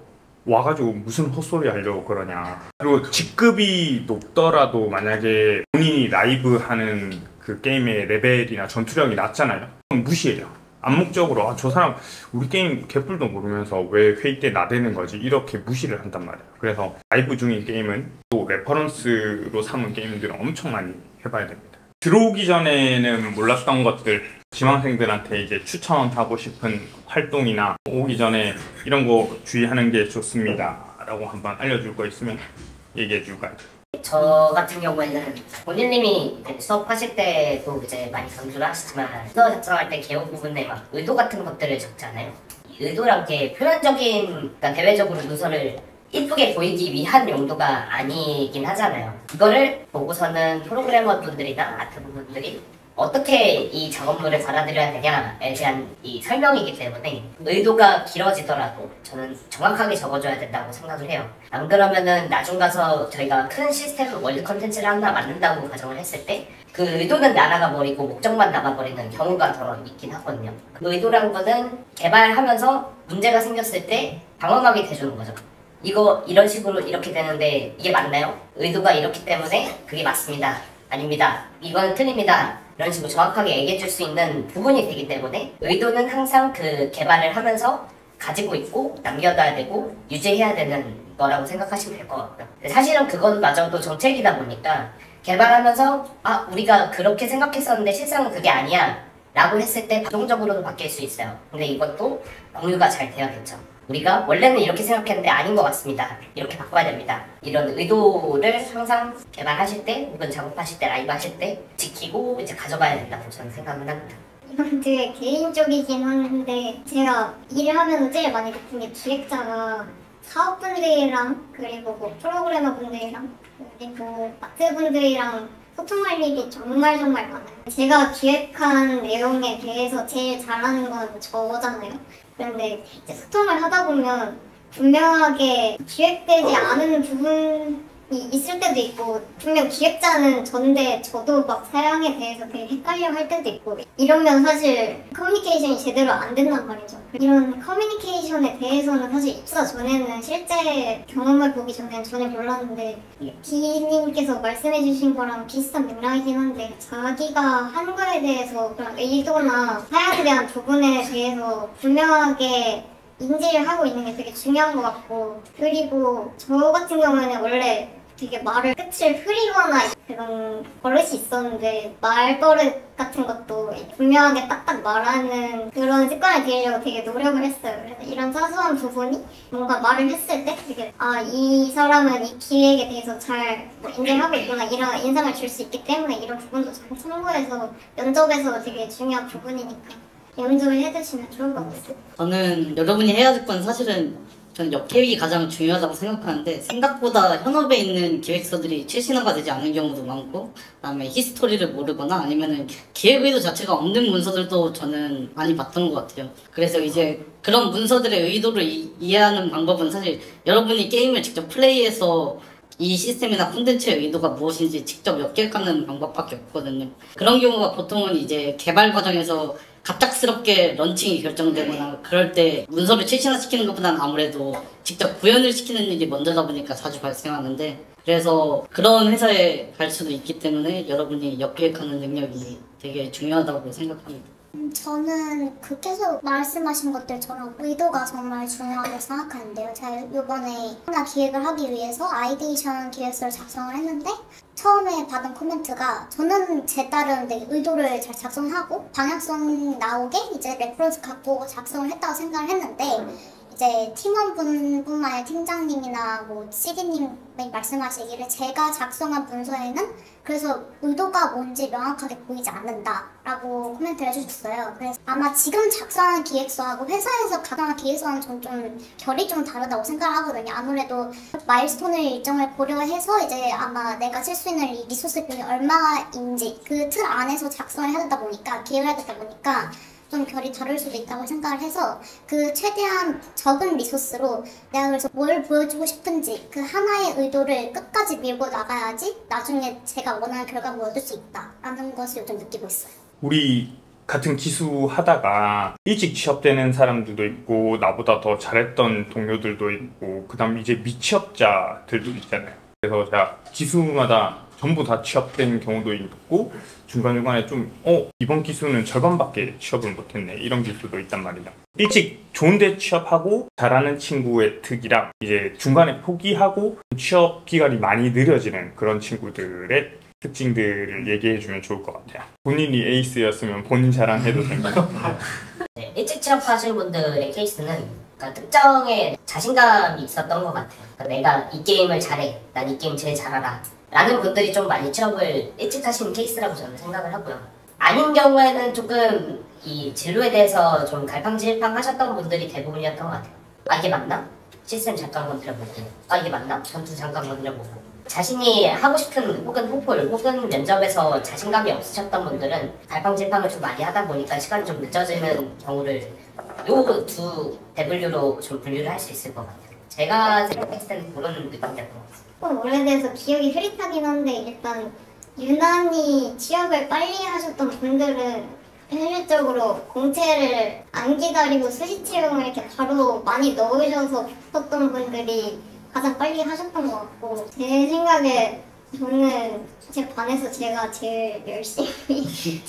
와가지고 무슨 헛소리 하려고 그러냐. 그리고 직급이 높더라도 만약에 본인이 라이브 하는 그 게임의 레벨이나 전투력이 낮잖아요. 그럼 무시해요. 암묵적으로 저 사람 우리 게임 개뿔도 모르면서 왜 회의 때 나대는 거지, 이렇게 무시를 한단 말이에요. 그래서 라이브 중인 게임은 또 레퍼런스로 삼은 게임들은 엄청 많이 해봐야 됩니다. 들어오기 전에는 몰랐던 것들, 지망생들한테 이제 추천하고 싶은 활동이나 오기 전에 이런 거 주의하는 게 좋습니다 라고 한번 알려줄 거 있으면 얘기해 줄까요? 저 같은 경우에는 본인님이 수업하실 때도 이제 많이 강조를 하시지만, 수업 작성할 때 개요 부분에 막 의도 같은 것들을 적잖아요. 의도란 게 표면적인, 그러니까 대외적으로 문서를 이쁘게 보이기 위한 용도가 아니긴 하잖아요. 이거를 보고서는 프로그래머 분들이나 아트 분들이 어떻게 이 작업물을 받아들여야 되냐에 대한 이 설명이기 때문에 의도가 길어지더라도 저는 정확하게 적어줘야 된다고 생각을 해요. 안 그러면은 나중 가서 저희가 큰 시스템 월드 컨텐츠를 하나 만든다고 가정을 했을 때 그 의도는 날아가 버리고 목적만 나가버리는 경우가 더 있긴 하거든요. 그 의도라는 거는 개발하면서 문제가 생겼을 때 방어막이 돼주는 거죠. 이거 이런 식으로 이렇게 되는데 이게 맞나요? 의도가 이렇기 때문에 그게 맞습니다. 아닙니다. 이건 틀립니다. 이런 식으로 정확하게 얘기해줄 수 있는 부분이 되기 때문에 의도는 항상 그 개발을 하면서 가지고 있고 남겨둬야 되고 유지해야 되는 거라고 생각하시면 될 것 같고요. 사실은 그것마저도 정책이다 보니까 개발하면서 우리가 그렇게 생각했었는데 실상은 그게 아니야 라고 했을 때 자동적으로도 바뀔 수 있어요. 근데 이것도 공유가 잘 돼야겠죠. 우리가 원래는 이렇게 생각했는데 아닌 것 같습니다. 이렇게 바꿔야 됩니다. 이런 의도를 항상 개발하실 때 혹은 작업하실 때 라이브 하실 때 지키고 이제 가져가야 된다고 저는 생각을 합니다. 이건 되게 개인적이긴 한데, 제가 일을 하면서 제일 많이 느낀 게 기획자가 사업분들이랑 그리고 뭐 프로그래머 분들이랑 그리고 아트분들이랑 소통할 일이 정말 많아요. 제가 기획한 내용에 대해서 제일 잘하는 건 저잖아요. 그런데 이제 소통을 하다 보면 분명하게 기획되지 않은 부분 있을 때도 있고 분명 기획자는 전데 저도 막 사양에 대해서 되게 헷갈려 할 때도 있고 이러면 사실 커뮤니케이션이 제대로 안 된단 말이죠. 이런 커뮤니케이션에 대해서는 사실 입사 전에는 실제 경험을 보기 전에는 전혀 몰랐는데 기님께서 말씀해 주신 거랑 비슷한 맥락이긴 한데 자기가 한 거에 대해서 그런 의도나 사양에 대한 부분에 대해서 분명하게 인지를 하고 있는 게 되게 중요한 것 같고 그리고 저 같은 경우에는 원래 되게 말을 끝을 흐리거나 그런 버릇이 있었는데 말버릇 같은 것도 분명하게 딱딱 말하는 그런 습관을 들이려고 되게 노력을 했어요. 그래서 이런 사소한 부분이 뭔가 말을 했을 때 되게 이 사람은 이 기획에 대해서 잘 인정하고 있구나 이런 인상을 줄 수 있기 때문에 이런 부분도 잘 참고해서 면접에서 되게 중요한 부분이니까 염두를 해두시면 좋을 것 같아요. 저는 여러분이 해야 될 건 사실은 저는 역계획이 가장 중요하다고 생각하는데 생각보다 현업에 있는 기획서들이 최신화가 되지 않은 경우도 많고 그다음에 히스토리를 모르거나 아니면은 기획 의도 자체가 없는 문서들도 저는 많이 봤던 것 같아요. 그래서 이제 그런 문서들의 의도를 이해하는 방법은 사실 여러분이 게임을 직접 플레이해서 이 시스템이나 콘텐츠의 의도가 무엇인지 직접 역계획하는 방법밖에 없거든요. 그런 경우가 보통은 이제 개발 과정에서 갑작스럽게 런칭이 결정되거나 그럴 때 문서를 최신화시키는 것보다는 아무래도 직접 구현을 시키는 일이 먼저다 보니까 자주 발생하는데 그래서 그런 회사에 갈 수도 있기 때문에 여러분이 역계획하는 능력이 되게 중요하다고 생각합니다. 저는 계속 말씀하신 것들처럼 의도가 정말 중요하다고 생각하는데요. 제가 이번에 하나 기획을 하기 위해서 아이데이션 기획서를 작성을 했는데 처음에 받은 코멘트가 저는 제 따른 의도를 잘 작성하고 방향성 나오게 이제 레퍼런스 갖고 작성을 했다고 생각을 했는데 이제 팀원분뿐만 아니라 팀장님이나 뭐 CD님이 말씀하시기를 제가 작성한 문서에는 그래서 의도가 뭔지 명확하게 보이지 않는다라고 코멘트를 해주셨어요. 그래서 아마 지금 작성한 기획서하고 회사에서 작성한 기획서는 좀 결이 좀 다르다고 생각하거든요. 아무래도 마일스톤을 일정을 고려해서 이제 아마 내가 쓸 수 있는 리소스 비용이 얼마인지 그 틀 안에서 작성을 해야 되다 보니까 기획을 해야 되다 보니까 좀 결이 다를 수도 있다고 생각을 해서 그 최대한 적은 리소스로 내가 그래서 뭘 보여주고 싶은지 그 하나의 의도를 끝까지 밀고 나가야지 나중에 제가 원하는 결과물을 얻을 수 있다라는 것을 요즘 느끼고 있어요. 우리 같은 기수 하다가 일찍 취업되는 사람들도 있고 나보다 더 잘했던 동료들도 있고 그 다음 이제 미취업자들도 있잖아요. 그래서 제가 기수마다 전부 다 취업된 경우도 있고 중간중간에 좀 이번 기수는 절반밖에 취업을 못했네 이런 기수도 있단 말이죠. 일찍 좋은데 취업하고 잘하는 친구의 특이랑 이제 중간에 포기하고 취업 기간이 많이 느려지는 그런 친구들의 특징들을 얘기해주면 좋을 것 같아요. 본인이 에이스였으면 본인 자랑해도 됩니다. 네, 일찍 취업하신 분들의 케이스는 그러니까 특정의 자신감이 있었던 것 같아요. 그러니까 내가 이 게임을 잘해, 난 이 게임 제일 잘 알아 라는 분들이 좀 많이 취업을 일찍 하신 케이스라고 저는 생각을 하고요. 아닌 경우에는 조금 이 진로에 대해서 좀 갈팡질팡 하셨던 분들이 대부분이었던 것 같아요. 이게 맞나? 시스템 잠깐 건드려보고 이게 맞나? 전투 잠깐 건드려보고 자신이 하고 싶은 혹은 호플 혹은 면접에서 자신감이 없으셨던 분들은 갈팡질팡을 좀 많이 하다 보니까 시간이 좀 늦어지는 경우를 요 두 W로 좀 분류를 할 수 있을 것 같아요. 제가 생각했을 때는 그런 느낌이었던 것 같아요. 오래돼서 기억이 흐릿하긴 한데 일단 유난히 취업을 빨리 하셨던 분들은 현실적으로 공채를 안 기다리고 수시 채용을 이렇게 바로 많이 넣으셔서 붙었던 분들이 가장 빨리 하셨던 것 같고 제 생각에 저는 제 반에서 제가 제일 열심히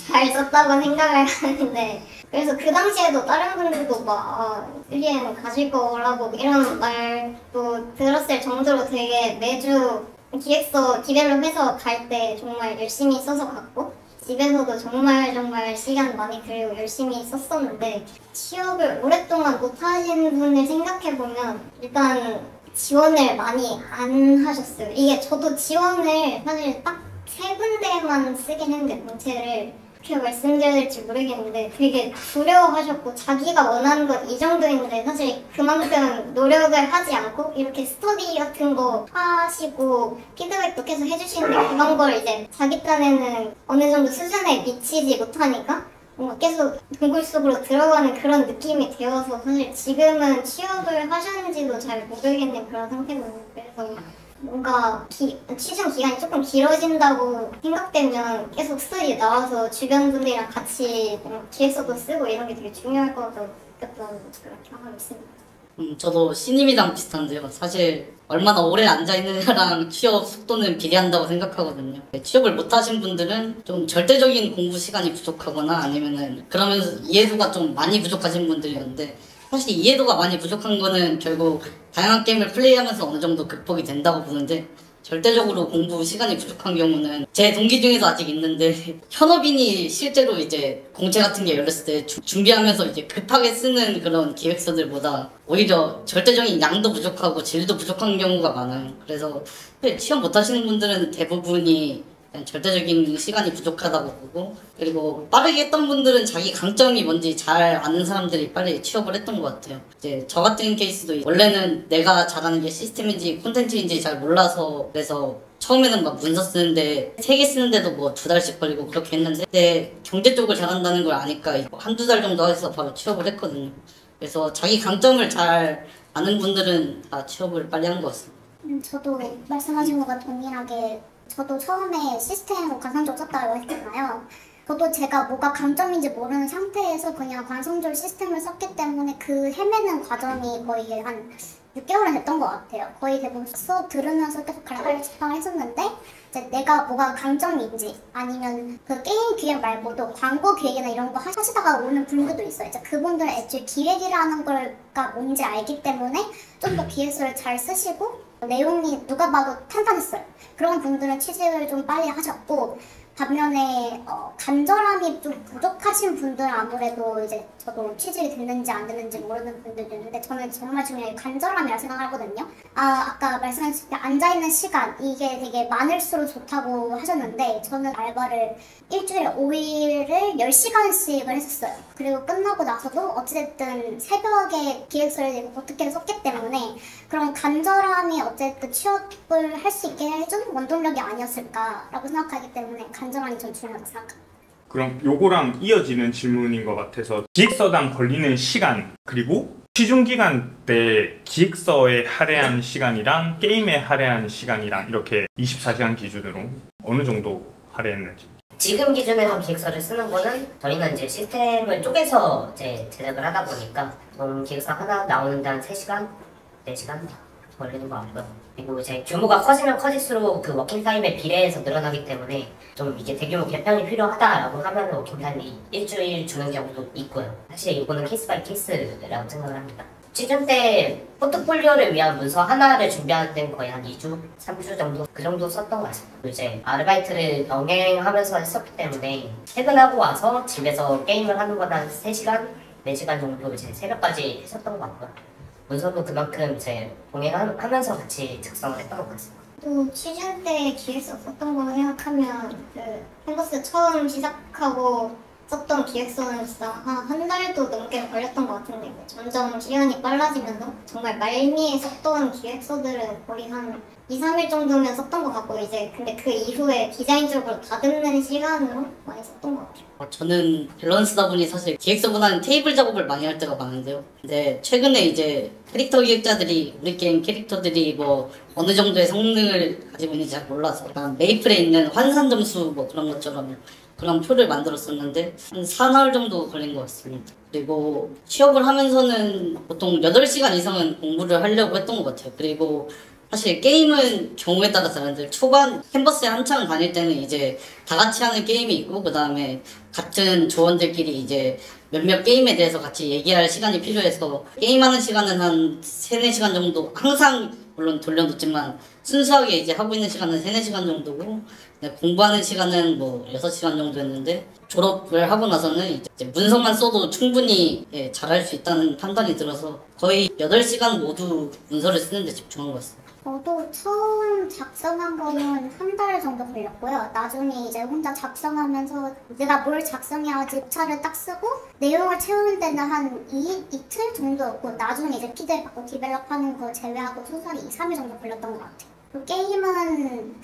잘 썼다고 생각을 하는데 그래서 그 당시에도 다른 분들도 막 1년 가실 거라고 이런 말도 들었을 정도로 되게 매주 기획서 디벨롭해서 갈 때 정말 열심히 써서 갔고 집에서도 정말 시간 많이 들이고 열심히 썼었는데 취업을 오랫동안 못 하신 분을 생각해보면 일단 지원을 많이 안 하셨어요. 이게 저도 지원을 사실 딱 3군데만 쓰긴 했는데 공채를 어떻게 말씀드려야 될지 모르겠는데 되게 두려워하셨고 자기가 원하는 건 이 정도인데 사실 그만큼 노력을 하지 않고 이렇게 스터디 같은 거 하시고 피드백도 계속 해주시는데 그런 걸 이제 자기 딴에는 어느 정도 수준에 미치지 못하니까 뭔가 계속 동굴 속으로 들어가는 그런 느낌이 되어서 사실 지금은 취업을 하셨는지도 잘 모르겠는 그런 상태거든요. 그래서 뭔가 취준 기간이 조금 길어진다고 생각되면 계속 스토리에 나와서 주변 분들이랑 같이 기획서도 쓰고 이런 게 되게 중요할 거라고 느꼈던 그런 경험이 있습니다. 저도 신임이랑 비슷한데요. 사실 얼마나 오래 앉아있느냐랑 취업 속도는 비례한다고 생각하거든요. 취업을 못하신 분들은 좀 절대적인 공부 시간이 부족하거나 아니면은 그러면서 이해도가 좀 많이 부족하신 분들이었는데 사실 이해도가 많이 부족한 거는 결국 다양한 게임을 플레이하면서 어느 정도 극복이 된다고 보는데 절대적으로 공부 시간이 부족한 경우는 제 동기 중에도 아직 있는데 현업인이 실제로 이제 공채 같은 게 열렸을 때 준비하면서 이제 급하게 쓰는 그런 기획서들보다 오히려 절대적인 양도 부족하고 질도 부족한 경우가 많아요. 그래서 취업 못 하시는 분들은 대부분이 그냥 절대적인 시간이 부족하다고 보고, 그리고 빠르게 했던 분들은 자기 강점이 뭔지 잘 아는 사람들이 빨리 취업을 했던 것 같아요. 이제 저 같은 케이스도 원래는 내가 잘하는 게 시스템인지 콘텐츠인지 잘 몰라서 그래서 처음에는 막 문서 쓰는데 3개 쓰는데도 뭐 2달씩 걸리고 그렇게 했는데 근데 경제 쪽을 잘한다는 걸 아니까 한두 달 정도 해서 바로 취업을 했거든요. 그래서 자기 강점을 잘 아는 분들은 다 취업을 빨리 한 것 같습니다. 저도 말씀하신 것과 동일하게 저도 처음에 시스템 관성적 썼다고 했잖아요. 저도 제가 뭐가 강점인지 모르는 상태에서 그냥 관성적 시스템을 썼기 때문에 그 헤매는 과정이 거의 한 6개월은 됐던 것 같아요. 거의 대부분 수업 들으면서 계속 갈팡질팡 했었는데 이제 내가 뭐가 강점인지 아니면 그 게임 기획 말고도 광고 기획이나 이런 거 하시다가 오는 분들도 있어요. 이제 그분들은 애초에 기획이라는 걸가 뭔지 알기 때문에 좀 더 기획서를 잘 쓰시고 내용이 누가 봐도 탄탄했어요. 그런 분들은 취직을 좀 빨리 하셨고 반면에 간절함이 좀 부족하신 분들은 아무래도 이제 저도 취직이 됐는지 안 됐는지 모르는 분들도 있는데 저는 정말 중요한 간절함이라고 생각하거든요. 아까 말씀하셨을 때 앉아있는 시간 이게 되게 많을수록 좋다고 하셨는데 저는 알바를 일주일에 5일을 10시간씩을 했었어요. 그리고 끝나고 나서도 어찌됐든 새벽에 기획서를 어떻게 썼기 때문에 그런 간절함이 어쨌든 취업을 할 수 있게 해준 원동력이 아니었을까라고 생각하기 때문에 간절함이 전 중요하다고 생각합니다. 그럼 요거랑 이어지는 질문인 것 같아서 기획서당 걸리는 시간 그리고 시중기간 때 기획서에 할애한 시간이랑 게임에 할애한 시간이랑 이렇게 24시간 기준으로 어느 정도 할애했는지. 지금 기준에서 기획서를 쓰는 거는 저희는 이제 시스템을 쪼개서 이제 제작을 하다 보니까 기획서 하나 나오는데 한 3시간, 4시간 걸리는 것 같고요. 그리고 이제 규모가 커지면 커질수록 그 워킹타임에 비례해서 늘어나기 때문에 좀 이게 대규모 개편이 필요하다라고 하면 워킹타임이 일주일 주는 경우도 있고요. 사실 이거는 케이스 바이 케이스라고 생각을 합니다. 취준 때 포트폴리오를 위한 문서 하나를 준비하는 데는 거의 한 2주, 3주 정도 그 정도 썼던 것 같습니다. 이제 아르바이트를 병행하면서 했었기 때문에 퇴근하고 와서 집에서 게임을 하는 건 한 3시간, 4시간 정도 이제 새벽까지 했었던 것 같고요. 문서도 그만큼 이제 병행하면서 같이 작성을 했던 것 같습니다. 또 취준 때 기획서 썼던 거 생각하면 그 캔버스 처음 시작하고 썼던 기획서는 진짜 한 달도 넘게 걸렸던 것 같은데 점점 기간이 빨라지면서 정말 말미에 썼던 기획서들은 거의 한 2-3일 정도면 썼던 것 같고 이제 근데 그 이후에 디자인적으로 다듬는 시간으로 많이 썼던 것 같아요. 저는 밸런스다 보니 사실 기획서보다는 테이블 작업을 많이 할 때가 많은데요. 근데 최근에 이제 캐릭터 기획자들이 우리 게임 캐릭터들이 뭐 어느 정도의 성능을 가지고 있는지 잘 몰라서 메이플에 있는 환산 점수 뭐 그런 것처럼 그런 표를 만들었었는데 한 4나흘 정도 걸린 것 같습니다. 그리고 취업을 하면서는 보통 8시간 이상은 공부를 하려고 했던 것 같아요. 그리고 사실 게임은 경우에 따라 다른데 초반 캔버스에 한창 다닐 때는 이제 다 같이 하는 게임이 있고 그 다음에 같은 조원들끼리 이제 몇몇 게임에 대해서 같이 얘기할 시간이 필요해서 게임하는 시간은 한 3-4시간 정도 항상 물론 돌려놓지만 순수하게 이제 하고 있는 시간은 3-4시간 정도고 공부하는 시간은 뭐 6시간 정도였는데 졸업을 하고 나서는 이제 문서만 써도 충분히 잘할 수 있다는 판단이 들어서 거의 8시간 모두 문서를 쓰는 데 집중한 것 같습니다. 저도 처음 작성한 거는 한 달 정도 걸렸고요. 나중에 이제 혼자 작성하면서 내가 뭘 작성해야 할지 목차를 딱 쓰고 내용을 채우는 데는 한 이틀 정도였고 나중에 이제 피드백 받고 디벨롭하는 거 제외하고 소설이 2-3일 정도 걸렸던 것 같아요. 그 게임은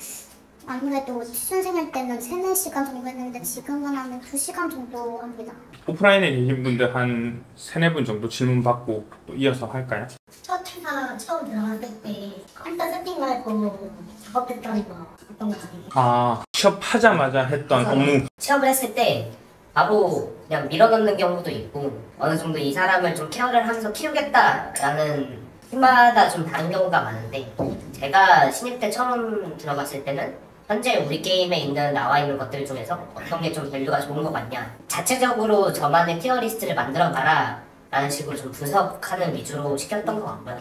아무래도 취준생일 때는 3-4시간 정도 했는데 지금은 한 2시간 정도 합니다. 오프라인에 계신 분들 한 3-4분 정도 질문 받고 또 이어서 할까요? 첫 회사 회사 처음 들어갔을 때 컴퓨터 세팅 말고 작업했다는 거 어떤 거 같아요? 아, 취업하자마자 했던 업무. 취업을 했을 때 바로 그냥 밀어넣는 경우도 있고 어느 정도 이 사람을 좀 케어를 하면서 키우겠다라는 팀마다 좀 다른 경우가 많은데 제가 신입 때 처음 들어갔을 때는 현재 우리 게임에 나와 있는 것들 중에서 어떤 게 좀 밸류가 좋은 것 같냐 자체적으로 저만의 티어리스트를 만들어 봐라 라는 식으로 좀 분석하는 위주로 시켰던 것 같고요.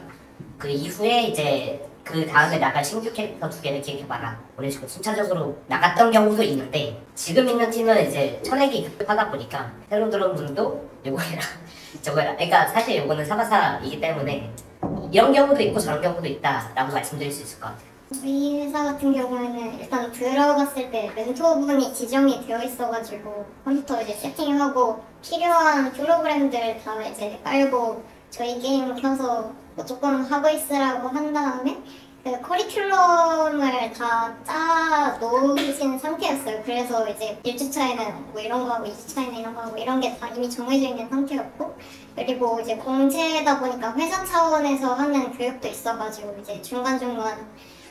그 이후에 이제 그 다음에 나갈 신규 캐릭터 2개를 기획해봐라 이런 식으로 순차적으로 나갔던 경우도 있는데 지금 있는 팀은 이제 천액이 급하다 보니까 새로 들어온 분도 요거 해라 저거 해라 그러니까 사실 요거는 4x4이기 때문에 이런 경우도 있고 저런 경우도 있다라고 말씀드릴 수 있을 것 같아요. 우리 회사 같은 경우에는 일단 들어갔을 때 멘토분이 지정이 되어 있어가지고 컴퓨터 이제 세팅하고 필요한 프로그램들 다 이제 깔고 저희 게임 켜서 조금 하고 있으라고 한 다음에 그 커리큘럼을 다 짜 놓으신 상태였어요. 그래서 이제 1주차에는 뭐 이런 거 하고 2주차에는 이런 거 하고 이런 게 다 이미 정해져 있는 상태였고 그리고 이제 공채다 보니까 회사 차원에서 하는 교육도 있어가지고 이제 중간중간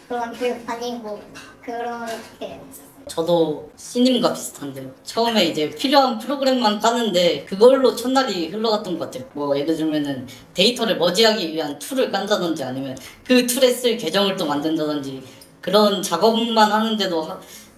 그런 교육 다니고 그렇게 저도 신임과 비슷한데요. 처음에 이제 필요한 프로그램만 까는데 그걸로 첫날이 흘러갔던 것 같아요. 뭐 예를 들면은 데이터를 머지하기 위한 툴을 깐다든지 아니면 그 툴에 쓸 계정을 또 만든다든지 그런 작업만 하는데도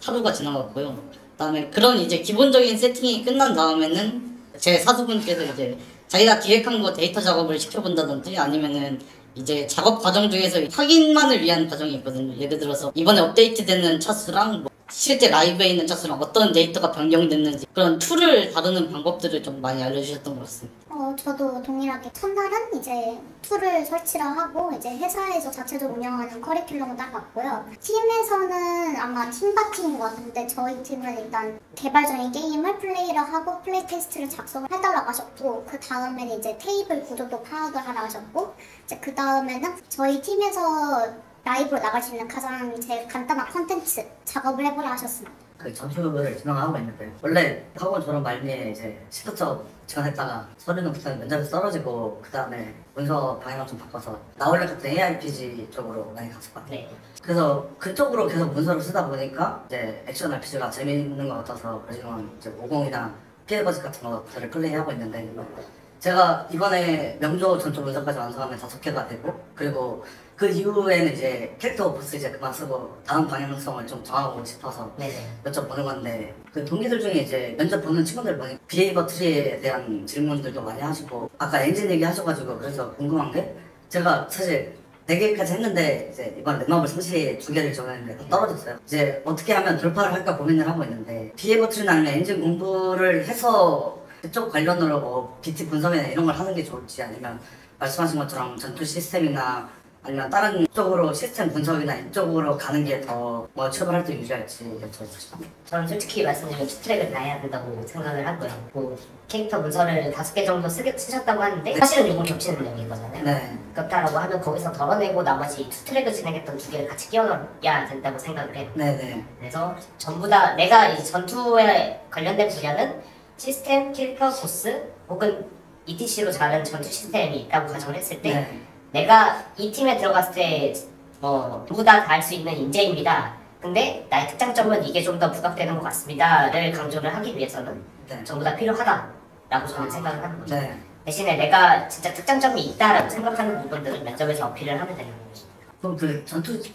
하루가 지나갔고요. 그다음에 그런 이제 기본적인 세팅이 끝난 다음에는 제 사수분께서 이제 자기가 기획한 거 데이터 작업을 시켜본다든지 아니면은 이제 작업 과정 중에서 확인만을 위한 과정이 있거든요. 예를 들어서 이번에 업데이트되는 차수랑 뭐 실제 라이브에 있는 차수랑 어떤 데이터가 변경됐는지 그런 툴을 다루는 방법들을 좀 많이 알려주셨던 것 같습니다. 저도 동일하게 첫날은 이제 툴을 설치를 하고 이제 회사에서 자체적으로 운영하는 커리큘럼을 따랐고요. 팀에서는 아마 팀바팀인 것 같은데 저희 팀은 일단 개발전인 게임을 플레이를 하고 플레이 테스트를 작성을 해달라고 하셨고 그 다음에는 이제 테이블 구조도 파악을 하라 하셨고 이제 그 다음에는 저희 팀에서 라이브로 나갈 수 있는 가장 제일 간단한 콘텐츠 작업을 해보라 하셨습니다. 그 전투를 진행하고 있는데 원래 학원처럼 말미에 이제 10부터 지원했다가 서류는 붙으면 면접에서 떨어지고 그 다음에 문서 방향을 좀 바꿔서 나 원래 그때 ARPG 쪽으로 많이 갔었거든요. 네. 그래서 그쪽으로 계속 문서를 쓰다 보니까 이제 액션 RPG가 재밌는 것 같아서 지금 이제 50이나 피해버짓 같은 것들을 플레이하고 있는데 제가 이번에 명조 전투 문서까지 완성하면 5개가 되고 그리고 그 이후에는 이제 캐릭터 보스 이제 그만 쓰고 다음 방향성을 좀 정하고 싶어서 여쭤보는 건데 그 동기들 중에 이제 면접 보는 친구들 보니 비헤이버 트리에 대한 질문들도 많이 하시고 아까 엔진 얘기 하셔가지고 그래서 궁금한 게 제가 사실 4개까지 했는데 이제 이번 랩마블 상시 2개를 정했는데 떨어졌어요. 이제 어떻게 하면 돌파를 할까 고민을 하고 있는데 비헤이버 트리나 아니면 엔진 공부를 해서 그쪽 관련으로 뭐 BT 분석이나 이런 걸 하는 게 좋을지 아니면 말씀하신 것처럼 전투 시스템이나 아니면 다른 쪽으로 시스템 분석이나 이쪽으로 가는 게 더 뭐 취업을 할 때 유리할지 여쭤보고 저는 솔직히 말씀드리면 2트랙을 다 해야 된다고 생각을 하고요. 뭐 캐릭터 문서를 5개 정도 쓰셨다고 하는데 사실은 이건 겹치는 내용인 거잖아요. 네. 그렇다라고 하면 거기서 덜어내고 나머지 2트랙을 진행했던 2개를 같이 끼워 넣어야 된다고 생각을 해요. 네네. 그래서 전부 다 내가 이 전투에 관련된 분야는 시스템, 캐릭터, 보스 혹은 ETC로 잘하는 전투 시스템이 있다고 가정을 했을 때 네. 내가 이 팀에 들어갔을 때 누구나 다 할 수 있는 인재입니다. 근데 나의 특장점은 이게 좀 더 부각되는 것 같습니다를 강조를 하기 위해서는 네. 전부 다 필요하다라고 저는 생각을 하는 거죠. 네. 대신에 내가 진짜 특장점이 있다라고 생각하는 부분들은 면접에서 어필을 하면 되는 거죠. 그럼 그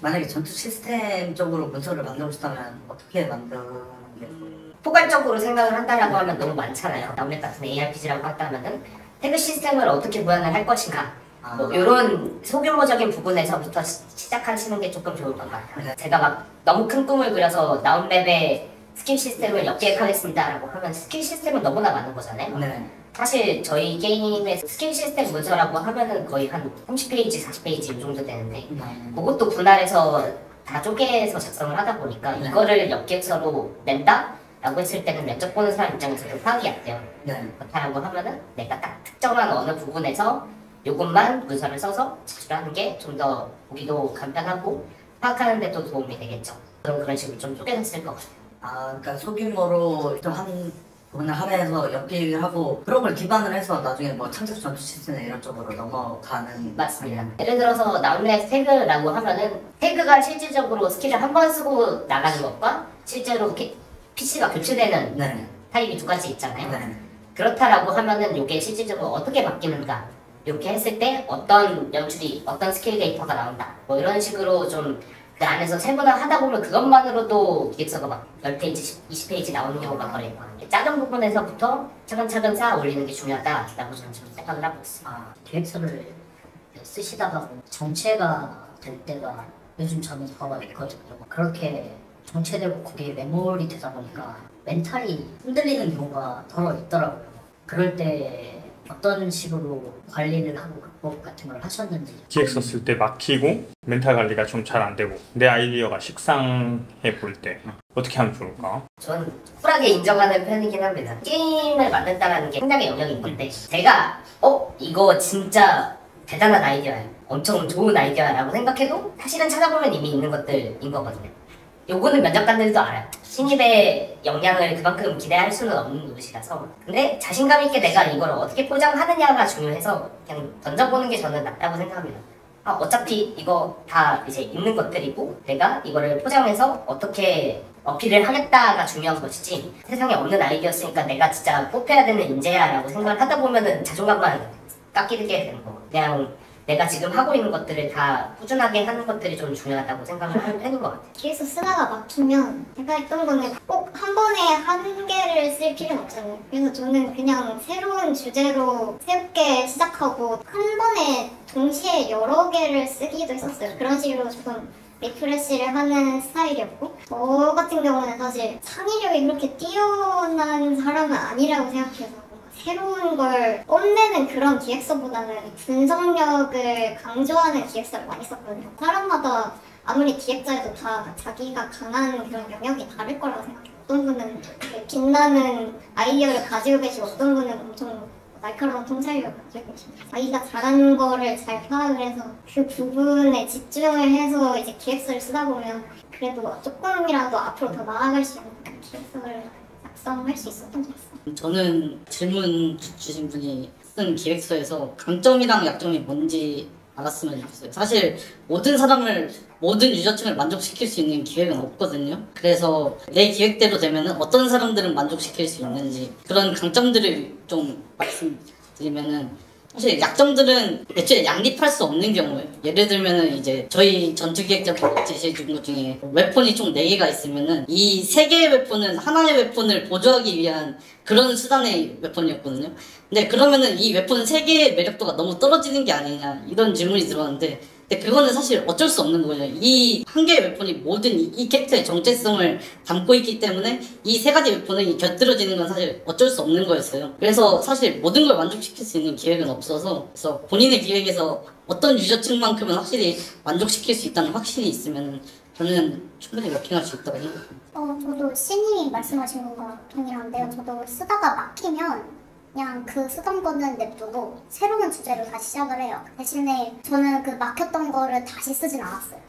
만약에 전투 시스템 쪽으로 문서를 만들고 싶다면 어떻게 만드는 게? 포괄적으로 생각을 한다라고 하면 너무 많잖아요. 나उने 같은 ARPG라고 한다면은 태그 시스템을 어떻게 구현을 할 것인가 뭐 이런 소규모적인 부분에서부터 시작하시는 게 조금 좋을 것 같아요. 네. 제가 막 너무 큰 꿈을 그려서 나온맵에 스킬 시스템을 역계획하겠습니다라고 하면 스킬 시스템은 너무나 많은 거잖아요. 네. 사실 저희 게임의 스킬 시스템 문서라고 하면은 거의 한 30페이지, 40페이지 이 정도 되는데 그것도 분할해서 다 쪼개서 작성을 하다 보니까 이거를 역계획서로 낸다? 라고 했을 때는 면접 보는 사람 입장에서도 파악이 안 돼요. 그렇다라고 하면은 내가 딱 특정한 어느 부분에서 요것만 문서를 써서 제출하는 게 좀 더 보기도 간단하고 파악하는 데도 도움이 되겠죠. 그런 식으로 좀 쪼개서 쓸 것 같아요. 그러니까 소규모로 좀 한 그냥 합의해서 엮기를 하고 그런 걸 기반으로 해서 나중에 뭐 창작 전투 시스템 이런 쪽으로 넘어가는. 맞습니다. 예를 들어서 나온라인 태그라고 하면은 태그가 실질적으로 스킬을 한 번 쓰고 나가는 것과 실제로 PC가 교체되는 네. 타입이 두 가지 있잖아요. 네. 그렇다라고 하면은 이게 실질적으로 어떻게 바뀌는가, 이렇게 했을 때 어떤 연출이, 어떤 스킬 데이터가 나온다, 뭐 이런 식으로 좀 그 안에서 세분화하다 보면 그것만으로도 기획서가 막 10페이지, 20페이지 나오는 경우가 거래요. 작은 부분에서부터 차근차근 쌓아 올리는 게 중요하다라고 저는 좀 생각을 하고 있습니다. 기획서를 쓰시다가 정체가 될 때가 요즘 저는 더 있거든요. 그렇게 정체되고 거기에 매몰이 되다 보니까 멘탈이 흔들리는 경우가 더 있더라고요. 그럴 때 어떤 식으로 관리를 하고 극복 같은 걸 하셨는지. 기획서 쓸 때 막히고 멘탈 관리가 좀 잘 안 되고 내 아이디어가 식상해 볼 때 어떻게 하면 좋을까? 전 쿨하게 인정하는 편이긴 합니다. 게임을 만든다는 게 상당히 영역인 건데 제가 이거 진짜 대단한 아이디어야, 엄청 좋은 아이디어야 라고 생각해도 사실은 찾아보면 이미 있는 것들인 거거든요. 요거는 면접관들도 알아요. 신입의 역량을 그만큼 기대할 수는 없는 노릇이라서. 근데 자신감 있게 내가 이걸 어떻게 포장하느냐가 중요해서 그냥 던져보는 게 저는 낫다고 생각합니다. 어차피 이거 다 이제 있는 것들이고 내가 이거를 포장해서 어떻게 어필을 하겠다가 중요한 것이지, 세상에 없는 아이디어였으니까 내가 진짜 뽑혀야 되는 인재야 라고 생각을 하다 보면은 자존감만 깎이게 되는 거. 그냥 내가 지금 하고 있는 것들을 다 꾸준하게 하는 것들이 좀 중요하다고 생각을 하는 편인 것 같아요. 기획서 쓰다가 막히면 제가 했던 거는 꼭 한 번에 한 개를 쓸 필요는 없잖아요. 그래서 저는 그냥 새로운 주제로 새롭게 시작하고 한 번에 동시에 여러 개를 쓰기도 했었어요. 그런 식으로 조금 리프레시를 하는 스타일이었고, 저 같은 경우는 사실 창의력이 그렇게 뛰어난 사람은 아니라고 생각해서 새로운 걸 뽐내는 그런 기획서보다는 분석력을 강조하는 기획서를 많이 썼거든요. 사람마다 아무리 기획자여도 다 자기가 강한 그런 영역이 다를 거라고 생각해요. 어떤 분은 되게 빛나는 아이디어를 가지고 계시고 어떤 분은 엄청 날카로운 통찰력을 가지고 계시고, 자기가 잘하는 거를 잘 파악을 해서 그 부분에 집중을 해서 이제 기획서를 쓰다 보면 그래도 조금이라도 앞으로 더 나아갈 수 있는 기획서를 작성할 수 있었던 것 같습니다. 저는 질문 주신 분이 쓴 기획서에서 강점이랑 약점이 뭔지 알았으면 좋겠어요. 사실 모든 사람을, 모든 유저층을 만족시킬 수 있는 기획은 없거든요. 그래서 내 기획대로 되면은 어떤 사람들은 만족시킬 수 있는지 그런 강점들을 좀 말씀드리면은, 사실 약점들은 애초에 양립할 수 없는 경우예요. 예를 들면은 이제 저희 전투 기획자분 제시해 준 것 중에 웨폰이 총 4개가 있으면은 이 3개의 웨폰은 하나의 웨폰을 보조하기 위한 그런 수단의 웨폰이었거든요. 근데 그러면은 이 웨폰 3개의 매력도가 너무 떨어지는 게 아니냐 이런 질문이 들어왔는데, 근데 그거는 사실 어쩔 수 없는 거예요. 이 한 개의 웨폰이 모든 이 캐릭터의 정체성을 담고 있기 때문에 이 3가지 웨폰이 곁들여지는 건 사실 어쩔 수 없는 거였어요. 그래서 사실 모든 걸 만족시킬 수 있는 기획은 없어서, 그래서 본인의 기획에서 어떤 유저층만큼은 확실히 만족시킬 수 있다는 확신이 있으면 저는 충분히 워킹할 수 있다고 생각합니다. 저도 신이 말씀하신 거가 동일한데요. 저도 쓰다가 막히면 그냥 그 쓰던 거는 냅두고 새로운 주제로 다시 시작을 해요. 대신에 저는 그 막혔던 거를 다시 쓰진 않았어요.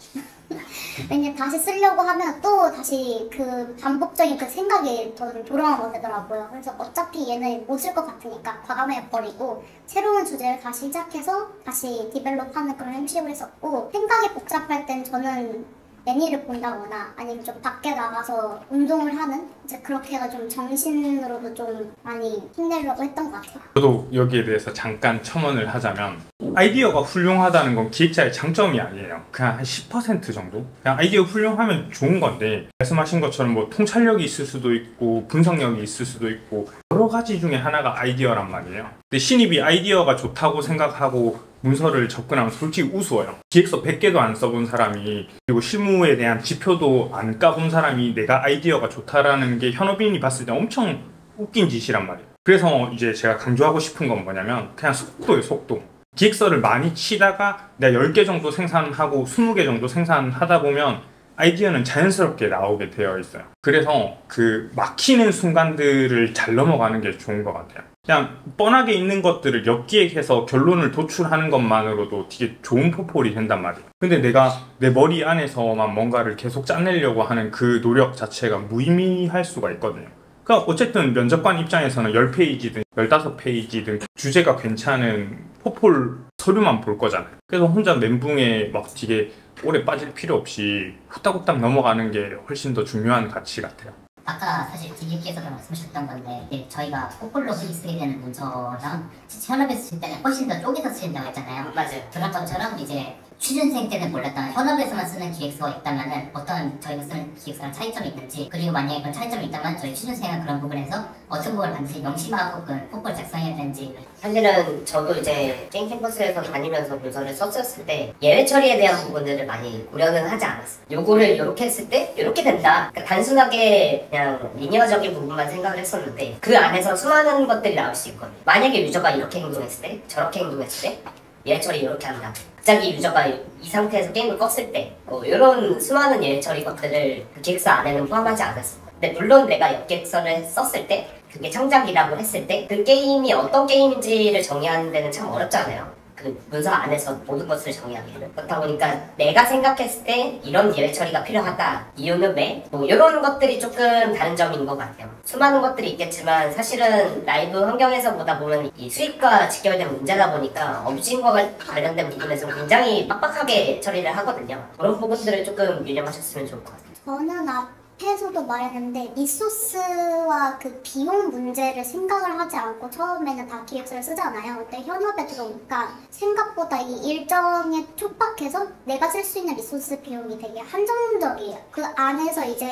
왜냐면 다시 쓰려고 하면 또 다시 그 반복적인 그 생각이 저는 돌아오게 되더라고요. 그래서 어차피 얘는 못 쓸 것 같으니까 과감해버리고 새로운 주제를 다시 시작해서 다시 디벨롭하는 그런 형식을 했었고, 생각이 복잡할 땐 저는 애니를 본다거나 아니면 좀 밖에 나가서 운동을 하는, 이제 그렇게가 좀 정신으로도 좀 많이 힘내려고 했던 것 같아요. 저도 여기에 대해서 잠깐 첨언을 하자면, 아이디어가 훌륭하다는 건 기획자의 장점이 아니에요. 그냥 한 10% 정도? 그냥 아이디어 훌륭하면 좋은 건데, 말씀하신 것처럼 뭐 통찰력이 있을 수도 있고 분석력이 있을 수도 있고 여러 가지 중에 하나가 아이디어란 말이에요. 근데 신입이 아이디어가 좋다고 생각하고 문서를 접근하면 솔직히 우스워요. 기획서 100개도 안 써본 사람이, 그리고 실무에 대한 지표도 안 까본 사람이 내가 아이디어가 좋다라는 게 현업인이 봤을 때 엄청 웃긴 짓이란 말이에요. 그래서 이제 제가 강조하고 싶은 건 뭐냐면 그냥 속도예요, 속도. 기획서를 많이 치다가 내가 10개 정도 생산하고 20개 정도 생산하다 보면 아이디어는 자연스럽게 나오게 되어 있어요. 그래서 그 막히는 순간들을 잘 넘어가는 게 좋은 것 같아요. 그냥 뻔하게 있는 것들을 역기획해서 결론을 도출하는 것만으로도 되게 좋은 포폴이 된단 말이에요. 근데 내가 내 머리 안에서만 뭔가를 계속 짜내려고 하는 그 노력 자체가 무의미할 수가 있거든요. 그러니까 어쨌든 면접관 입장에서는 10페이지든 15페이지든 주제가 괜찮은 포폴 서류만 볼 거잖아요. 그래서 혼자 멘붕에 막 되게 오래 빠질 필요 없이 후딱후딱 넘어가는 게 훨씬 더 중요한 가치 같아요. 아까 사실 DB께서도 말씀하셨던 건데 저희가 포폴로 쓰게 되는 문서랑 현업에서 쓸 때는 훨씬 더 쪼개서 쓰인다고 했잖아요. 맞아요. 그런 것처럼 이제 취준생 때는 몰랐던 현업에서만 쓰는 기획서가 있다면은 어떤 저희가 쓰는 기획서랑 차이점이 있는지, 그리고 만약에 그런 차이점이 있다면 저희 취준생은 그런 부분에서 어떤 부분을 반드시 명심하고 그 포폴 작성해야 되는지. 사실은 저도 이제 게임 캠퍼스에서 다니면서 문서를 썼을 때 예외 처리에 대한 부분들을 많이 고려는 하지 않았어요. 요거를 이렇게 했을 때 이렇게 된다. 그러니까 단순하게 그냥 리니어적인 부분만 생각을 했었는데 그 안에서 수많은 것들이 나올 수 있거든요. 만약에 유저가 이렇게 행동했을 때, 저렇게 행동했을 때 예외 처리 이렇게 한다. 갑자기 유저가 이 상태에서 게임을 껐을 때 이런 수많은 예외 처리 것들을 그 기획서 안에는 포함하지 않았습니다. 근데 물론 내가 역객서를 썼을 때 그게 창작이라고 했을 때 그 게임이 어떤 게임인지를 정의하는 데는 참 어렵잖아요. 그 문서 안에서 모든 것을 정의하기에는. 그렇다 보니까 내가 생각했을 때 이런 예외 처리가 필요하다. 이유는 왜? 뭐 이런 것들이 조금 다른 점인 것 같아요. 수많은 것들이 있겠지만 사실은 라이브 환경에서 보다 보면 이 수익과 직결된 문제다 보니까 업무진과 관련된 부분에서 굉장히 빡빡하게 처리를 하거든요. 그런 부분들을 조금 유념하셨으면 좋을 것 같아요. 저는 앞에서도 말했는데 리소스와 그 비용 문제를 생각을 하지 않고 처음에는 다 기획서를 쓰잖아요. 근데 현업에 들어오니까 생각보다 이 일정에 촉박해서 내가 쓸 수 있는 리소스 비용이 되게 한정적이에요. 그 안에서 이제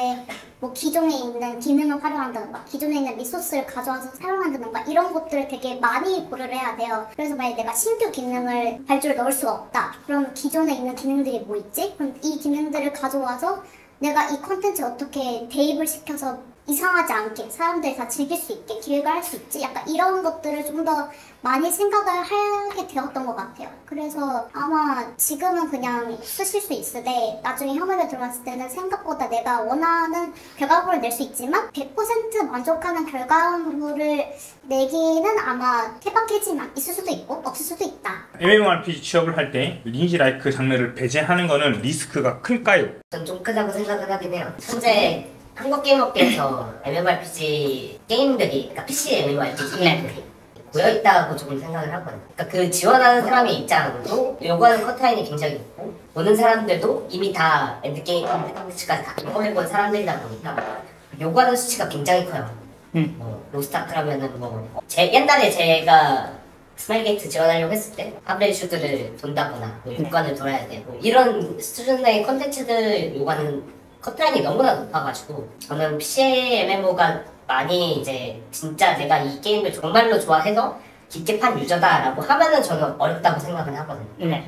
뭐 기존에 있는 기능을 활용한다던가 기존에 있는 리소스를 가져와서 사용한다던가 이런 것들을 되게 많이 고려를 해야 돼요. 그래서 만약 내가 신규 기능을 발주를 넣을 수가 없다. 그럼 기존에 있는 기능들이 뭐 있지? 그럼 이 기능들을 가져와서 내가 이 콘텐츠를 어떻게 대입을 시켜서 이상하지 않게 사람들이 다 즐길 수 있게 기획을 할 수 있지? 약간 이런 것들을 좀 더 많이 생각을 하게 되었던 것 같아요. 그래서 아마 지금은 그냥 쓰실 수 있으되 나중에 현업에 들어갔을 때는 생각보다 내가 원하는 결과물을 낼 수 있지만 100% 만족하는 결과물을 내기는 아마 케바케지만 있을 수도 있고 없을 수도 있다. MMORPG 취업을 할 때 리니지 라이크 장르를 배제하는 거는 리스크가 클까요? 전 좀 크다고 생각을 하긴 해요. 현재 한국 게임업계에서 MMORPG 게임들이, 그러니까 PC MMORPG 게임들이 모여있다고 조금 생각을 하거든요. 그러니까 그 지원하는 사람의 입장도 요구하는 커트라인이 굉장히 높고 보는 사람들도 이미 다 엔드게임 콘텐츠까지 다 경험해본 사람들이다 보니까 요구하는 수치가 굉장히 커요. 뭐 로스트아크라면은 뭐 옛날에 제가 스마일게이트 지원하려고 했을 때 아브레슈드를 돈다거나 뭐 육관을 돌아야 되고 이런 수준의 콘텐츠들 요구하는 커트라인이 너무나 높아가지고 저는 PC MMO가 많이 이제 진짜 내가 이 게임을 정말로 좋아해서 깊게 판 유저다라고 하면은 저는 어렵다고 생각은 하거든요.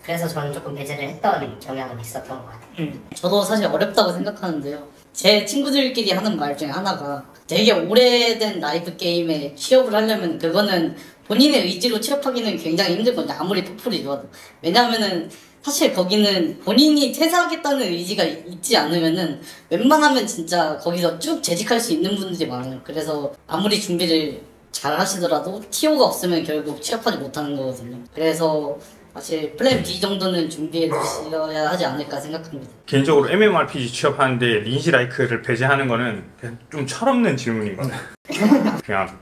그래서 저는 조금 배제를 했던 경향은 있었던 것 같아요. 저도 사실 어렵다고 생각하는데요. 제 친구들끼리 하는 말 중에 하나가 되게 오래된 라이브 게임에 취업을 하려면 그거는 본인의 의지로 취업하기는 굉장히 힘들거든요. 아무리 포폴이 좋아도. 왜냐하면은 사실 거기는 본인이 퇴사하겠다는 의지가 있지 않으면은 웬만하면 진짜 거기서 쭉 재직할 수 있는 분들이 많아요. 그래서 아무리 준비를 잘 하시더라도 TO가 없으면 결국 취업하지 못하는 거거든요. 그래서 사실 플랜 B 정도는 준비해 두셔야 하지 않을까 생각합니다. 개인적으로 MMORPG 취업하는데 리니지 라이크를 배제하는 거는 그냥 좀 철없는 질문인 것 같아요. 그냥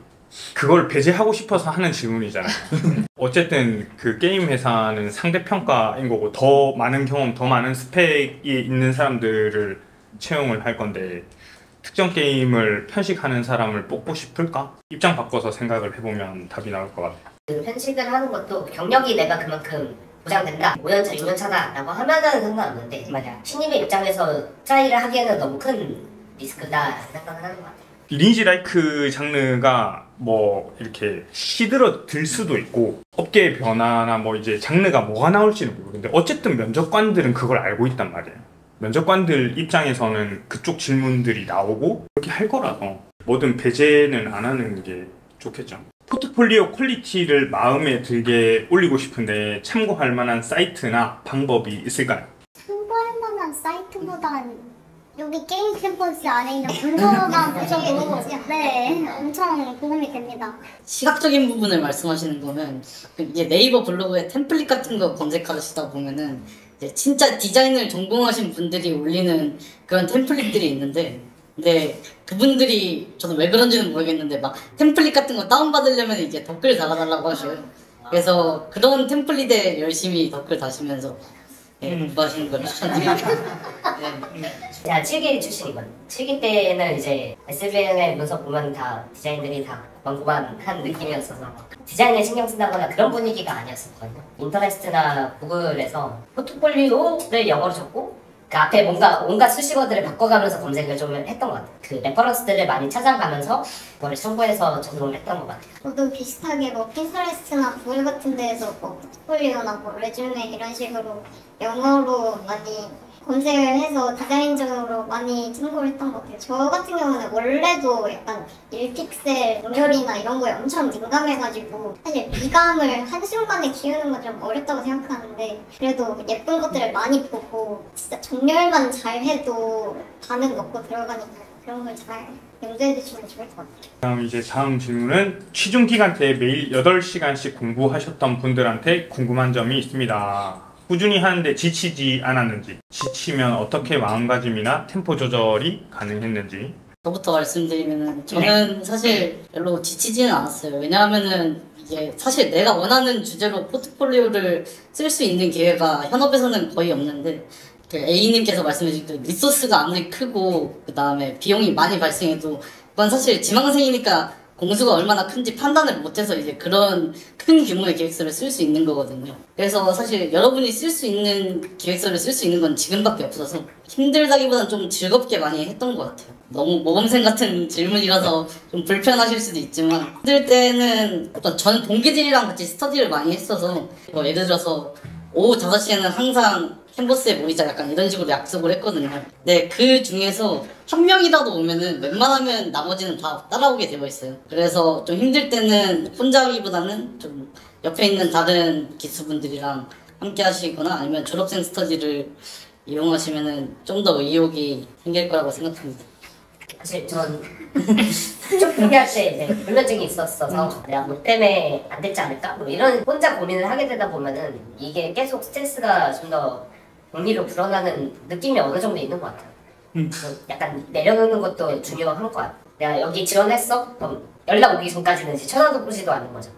그걸 배제하고 싶어서 하는 질문이잖아요. 어쨌든 그 게임 회사는 상대평가인 거고 더 많은 경험, 더 많은 스펙이 있는 사람들을 채용을 할 건데 특정 게임을 편식하는 사람을 뽑고 싶을까? 입장 바꿔서 생각을 해보면 답이 나올 것 같아요. 그 편식을 하는 것도 경력이 내가 그만큼 보장된다, 5년차, 6년차다 라고 하면은 상관없는데 신입의 입장에서 트라이를 하기에는 너무 큰 리스크다 생각을 하는 것 같아요. 리니지 라이크 장르가 뭐 이렇게 시들어들 수도 있고 업계의 변화나 뭐 이제 장르가 뭐가 나올지는 모르는데 어쨌든 면접관들은 그걸 알고 있단 말이에요. 면접관들 입장에서는 그쪽 질문들이 나오고 그렇게 할 거라서 뭐든 배제는 안 하는 게 좋겠죠. 포트폴리오 퀄리티를 마음에 들게 올리고 싶은데 참고할 만한 사이트나 방법이 있을까요? 참고할 만한 사이트보단 여기 게임 캠퍼스 안에 있는 문서만 보셔도 네, 엄청 도움이 됩니다. 시각적인 부분을 말씀하시는 거는 이제 네이버 블로그에 템플릿 같은 거 검색하시다 보면은 이제 진짜 디자인을 전공하신 분들이 올리는 그런 템플릿들이 있는데 근데 그분들이 저는 왜 그런지는 모르겠는데 막 템플릿 같은 거 다운받으려면 이제 댓글 달아달라고 하셔요. 그래서 그런 템플릿에 열심히 댓글 다시면서 공부하시는 걸 추천드립니다. 제가 7기 출신이거든요. 7기 때는 이제 SBN의 문서 보면 다 디자인들이 다 고만고만한 느낌이었어서 디자인에 신경 쓴다거나 그런 분위기가 아니었었거든요. 인터넷이나 구글에서 포트폴리오를 영어로 적고 그 앞에 뭔가 온갖 수식어들을 바꿔가면서 검색을 좀 했던 것 같아요. 그 레퍼런스들을 많이 찾아가면서 그걸 참고해서 적용을 했던 것 같아요. 저도 비슷하게 뭐 핀터레스트나 구글 같은 데에서 뭐 포트폴리오나 뭐 레주메 이런 식으로 영어로 많이 검색을 해서 디자인적으로 많이 참고를 했던 것 같아요. 저 같은 경우는 원래도 약간 1픽셀 연결이나 이런 거에 엄청 민감해가지고 사실 미감을 한순간에 키우는 건 좀 어렵다고 생각하는데 그래도 예쁜 것들을 많이 보고 진짜 정렬만 잘 해도 반응 넣고 들어가니까 그런 걸 잘 염두해 두시면 좋을 것 같아요. 다음 질문은 취중 기간 때 매일 8시간씩 공부하셨던 분들한테 궁금한 점이 있습니다. 꾸준히 하는데 지치지 않았는지, 지치면 어떻게 마음가짐이나 템포 조절이 가능했는지. 저부터 말씀드리면 저는 사실 별로 지치지는 않았어요. 왜냐하면은 이게 사실 내가 원하는 주제로 포트폴리오를 쓸 수 있는 기회가 현업에서는 거의 없는데 A님께서 말씀해주신 그 리소스가 아무리 크고 그 다음에 비용이 많이 발생해도 그건 사실 지망생이니까 공수가 얼마나 큰지 판단을 못해서 이제 그런 큰 규모의 기획서를 쓸 수 있는 거거든요. 그래서 사실 여러분이 쓸 수 있는 기획서를 쓸 수 있는 건 지금밖에 없어서 힘들다기보다는 좀 즐겁게 많이 했던 것 같아요. 너무 모범생 같은 질문이라서 좀 불편하실 수도 있지만 힘들 때는 저는 동기들이랑 같이 스터디를 많이 했어서 예를 들어서 오후 5시에는 항상 캔버스에 모이자 약간 이런 식으로 약속을 했거든요. 근데 그 중에서 한 명이라도 오면은 웬만하면 나머지는 다 따라오게 되어 있어요. 그래서 좀 힘들 때는 혼자 하기보다는 좀 옆에 있는 다른 기수분들이랑 함께 하시거나 아니면 졸업생 스터디를 이용하시면은 좀 더 의욕이 생길 거라고 생각합니다. 사실 전 좀 준비할 때 이제 불면증이 있었어서 내가 뭐 때문에 안 됐지 않을까? 뭐 이런 혼자 고민을 하게 되다 보면은 이게 계속 스트레스가 좀 더 공리로 불어나는 느낌이 어느 정도 있는 것 같아요. 약간 내려놓는 것도 중요한 것 같아요. 내가 여기 지원했어? 그럼 연락 오기 전까지는 이제 쳐다도 보지도 않는 거죠.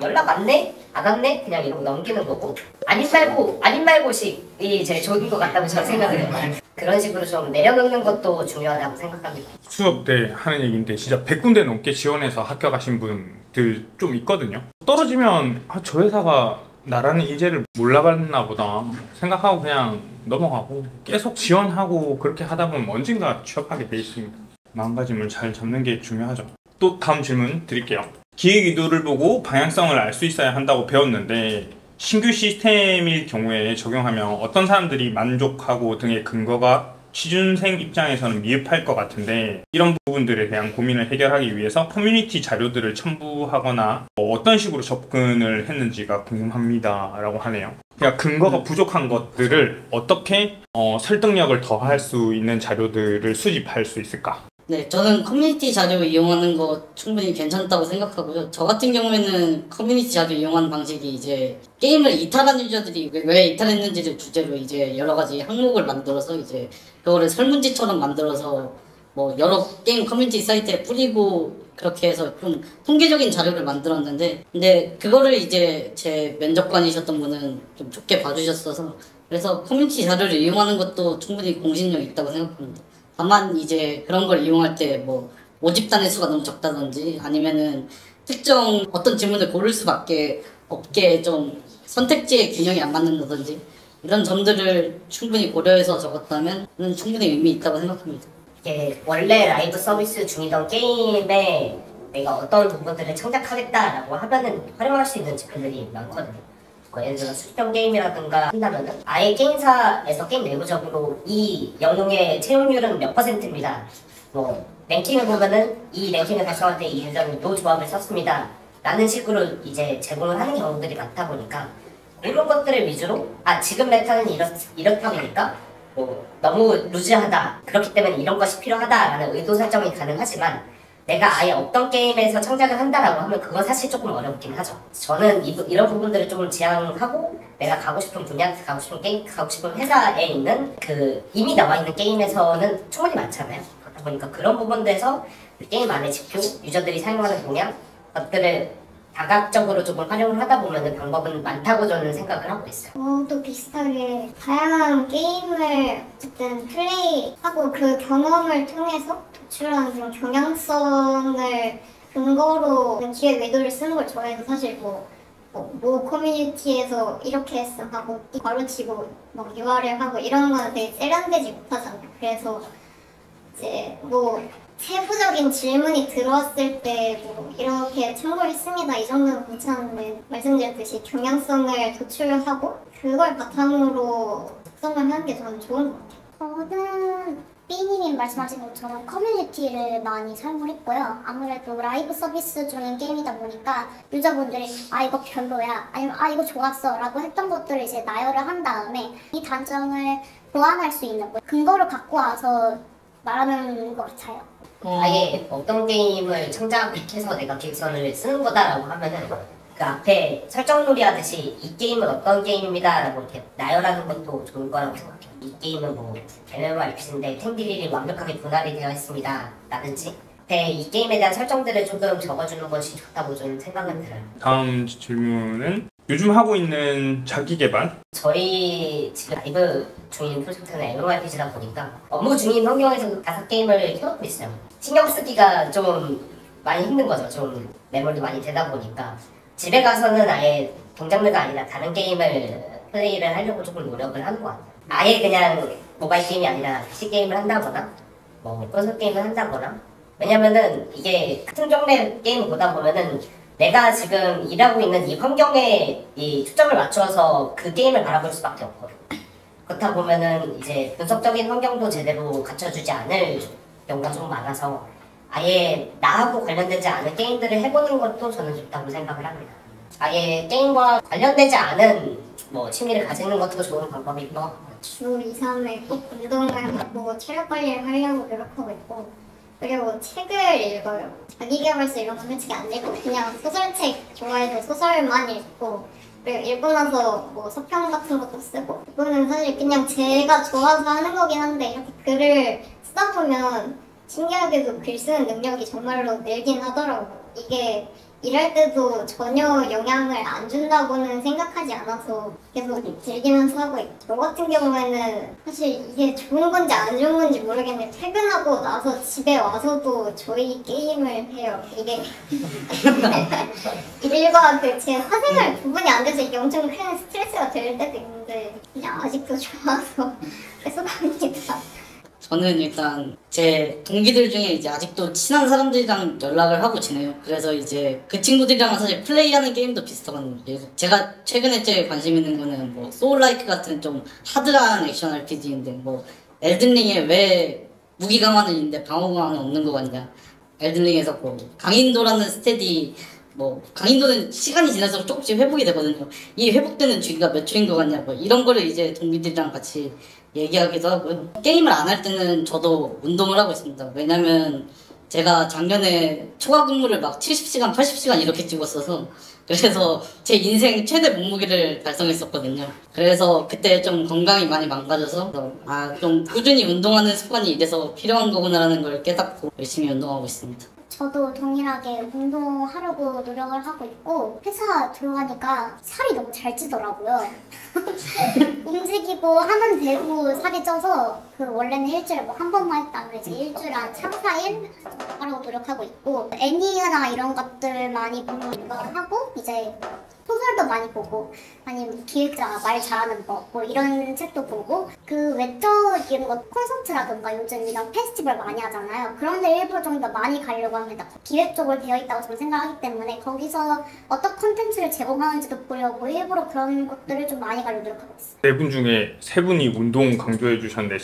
연락 왔네? 안 왔네? 그냥 이러고 넘기는 거고 아닌 말고식이 제일 좋은 것 같다고 저는 생각을 해요. 그런 식으로 좀 내려놓는 것도 중요하다고 생각합니다. 수업 때 하는 얘기인데 진짜 100군데 넘게 지원해서 합격하신 분들 좀 있거든요. 떨어지면 저 회사가 나라는 인재를 몰라봤나 보다 생각하고 그냥 넘어가고 계속 지원하고 그렇게 하다 보면 언젠가 취업하게 돼 있습니다. 마음가짐을 잘 잡는 게 중요하죠. 또 다음 질문 드릴게요. 기획 의도를 보고 방향성을 알 수 있어야 한다고 배웠는데 신규 시스템일 경우에 적용하면 어떤 사람들이 만족하고 등의 근거가 취준생 입장에서는 미흡할 것 같은데 이런 부분들에 대한 고민을 해결하기 위해서 커뮤니티 자료들을 첨부하거나 어떤 식으로 접근을 했는지가 궁금합니다 라고 하네요. 그러니까 근거가 부족한 것들을 어떻게 설득력을 더할 수 있는 자료들을 수집할 수 있을까? 네, 저는 커뮤니티 자료 이용하는 거 충분히 괜찮다고 생각하고요. 저 같은 경우에는 커뮤니티 자료 이용하는 방식이 이제 게임을 이탈한 유저들이 왜 이탈했는지를 주제로 이제 여러 가지 항목을 만들어서 이제 그거를 설문지처럼 만들어서 뭐 여러 게임 커뮤니티 사이트에 뿌리고 그렇게 해서 좀 통계적인 자료를 만들었는데 근데 그거를 이제 제 면접관이셨던 분은 좀 좋게 봐주셨어서 그래서 커뮤니티 자료를 이용하는 것도 충분히 공신력 있다고 생각합니다. 다만 이제 그런 걸 이용할 때 뭐 모집단의 수가 너무 적다든지 아니면은 특정 어떤 질문을 고를 수밖에 없게 좀 선택지의 균형이 안 맞는다든지 이런 점들을 충분히 고려해서 적었다면 충분히 의미 있다고 생각합니다. 이게 원래 라이브 서비스 중이던 게임에 내가 어떤 부분들을 창작하겠다라고 하면은 활용할 수 있는 제품들이 많거든요. 예를 들어 수익형 게임이라든가 한다면은 아예 게임사에서 게임 내부적으로 이 영웅의 채용률은 몇 %입니다. 뭐 랭킹을 보면은 이 랭킹을 달성할 때 이 유저는 요 조합을 썼습니다. 라는 식으로 이제 제공을 하는 경우들이 많다 보니까 이런 것들을 위주로 지금 메타는 이렇다 보니까 뭐 너무 루즈하다 그렇기 때문에 이런 것이 필요하다라는 의도 설정이 가능하지만 내가 아예 어떤 게임에서 창작을 한다라고 하면 그건 사실 조금 어렵긴 하죠. 저는 이런 부분들을 조금 지향하고 내가 가고 싶은 분야, 가고 싶은 게임, 가고 싶은 회사에 있는 그 이미 나와 있는 게임에서는 충분히 많잖아요. 보니까 그런 부분에서 게임 안에 지표, 유저들이 사용하는 동향 것들을 다각적으로 조금 활용을 하다 보면 방법은 많다고 저는 생각을 하고 있어요. 저도 비슷하게 다양한 게임을 어쨌든 플레이하고 그 경험을 통해서 도출하는 그런 경향성을 근거로 기획 의도를 쓰는 걸 좋아해서 사실 뭐 커뮤니티에서 이렇게 했어 하고 바로 치고 막 URL 하고 이런 거는 되게 세련되지 못하잖아요. 그래서 이제 뭐 세부적인 질문이 들어왔을 때 뭐 이렇게 참고했습니다 이 정도는 괜찮은데 말씀드렸듯이 경향성을 도출하고 그걸 바탕으로 작성을 하는 게 저는 좋은 것 같아요. 저는 삐니님 말씀하신 것처럼 커뮤니티를 많이 사용을 했고요. 아무래도 라이브 서비스 중인 게임이다 보니까 유저분들이 아 이거 별로야 아니면 아 이거 좋았어 라고 했던 것들을 이제 나열을 한 다음에 이 단점을 보완할 수 있는 근거를 갖고 와서 말하는 것 같아요. 아예 어떤 게임을 창작해서 내가 기획서를 쓰는 거다라고 하면은 그 앞에 설정놀이 하듯이 이 게임은 어떤 게임입니다 라고 이렇게 나열하는 것도 좋을 거라고 생각해요. 이 게임은 뭐 MMORPG인데 탱딜이 완벽하게 분할이 되어 있습니다 라든지 이 게임에 대한 설정들을 조금 적어주는 것이 좋다고 좀 생각은 들어요. 다음 질문은 요즘 하고 있는 자기 개발? 저희 지금 라이브 중인 프로젝트는 MMORPG다 보니까 업무 중인 환경에서 다섯 게임을 켜놓고 있어요. 신경 쓰기가 좀 많이 힘든 거죠. 좀 메모리 많이 되다 보니까 집에 가서는 아예 동작류가 아니라 다른 게임을 플레이를 하려고 조금 노력을 하는 것 같아요. 아예 그냥 모바일 게임이 아니라 PC 게임을 한다거나 뭐 콘솔 게임을 한다거나 왜냐면은 이게 같은 종류의 게임을 보다 보면은 내가 지금 일하고 있는 이 환경에 이 초점을 맞춰서 그 게임을 바라볼 수밖에 없거든. 그렇다 보면은 이제 분석적인 환경도 제대로 갖춰주지 않을 경우가 좀 많아서 아예 나하고 관련되지 않은 게임들을 해보는 것도 저는 좋다고 생각을 합니다. 아예 게임과 관련되지 않은 뭐 취미를 가지는 것도 좋은 방법인 것 같고요. 주 2, 3회 꼭 운동을 하고 체력 관리를 하려고 노력하고 있고 그리고 책을 읽어요. 자기계발서 이런 거 솔직히 안 읽고 그냥 소설책 좋아해서 소설만 읽고 그리고 읽고 나서 뭐 서평 같은 것도 쓰고 그거는 사실 그냥 제가 좋아서 하는 거긴 한데 이렇게 글을 쓰다 보면 신기하게도 글 쓰는 능력이 정말로 늘긴 하더라고요. 이게 일할 때도 전혀 영향을 안 준다고는 생각하지 않아서 계속 즐기면서 하고 있고 저 같은 경우에는 사실 이게 좋은 건지 안 좋은 건지 모르겠는데 퇴근하고 나서 집에 와서도 저희 게임을 해요. 이게 일과 제 사생활 구분이 안 돼서 이게 엄청 큰 스트레스가 될 때도 있는데 그냥 아직도 좋아서 계속 합니다. 저는 일단 제 동기들 중에 이제 아직도 친한 사람들이랑 연락을 하고 지내요. 그래서 이제 그 친구들이랑 사실 플레이하는 게임도 비슷하거든요. 제가 최근에 제일 관심 있는 거는 뭐 소울라이크 같은 좀 하드한 액션 RPG인데 뭐 엘든링에 왜 무기 강화는 있는데 방어 강화는 없는 거 같냐. 엘든링에서 뭐 강인도라는 스탯이 뭐 강인도는 시간이 지날수록 조금씩 회복이 되거든요. 이 회복되는 주기가 몇 초인 거 같냐 뭐 이런 거를 이제 동기들이랑 같이 얘기하기도 하고요. 게임을 안 할 때는 저도 운동을 하고 있습니다. 왜냐면 제가 작년에 초과 근무를 막 70시간, 80시간 이렇게 찍었어서 그래서 제 인생 최대 몸무게를 달성했었거든요. 그래서 그때 좀 건강이 많이 망가져서 좀 꾸준히 운동하는 습관이 이래서 필요한 거구나라는 걸 깨닫고 열심히 운동하고 있습니다. 저도 동일하게 운동하려고 노력을 하고 있고 회사 들어가니까 살이 너무 잘 찌더라고요. 움직이고 하면 되고 살이 쪄서 원래는 일주일에 뭐 한 번만 했다 그래서 일주일에 한 3, 4일 하려고 노력하고 있고 애니나 이런 것들 많이 보는 거 하고 이제 소설도 많이 보고 아니면 기획자 말 잘하는 법 뭐 이런 책도 보고 그 외적인 것 콘서트라든가 요즘 이런 페스티벌 많이 하잖아요. 그런 데 일부러 좀 더 많이 가려고 합니다. 기획적으로 되어 있다고 저는 생각하기 때문에 거기서 어떤 콘텐츠를 제공하는지도 보려고 일부러 그런 것들을 좀 많이 가려고 노력하고 있어요. 네 분 중에 세 분이 운동 강조해 주셨는데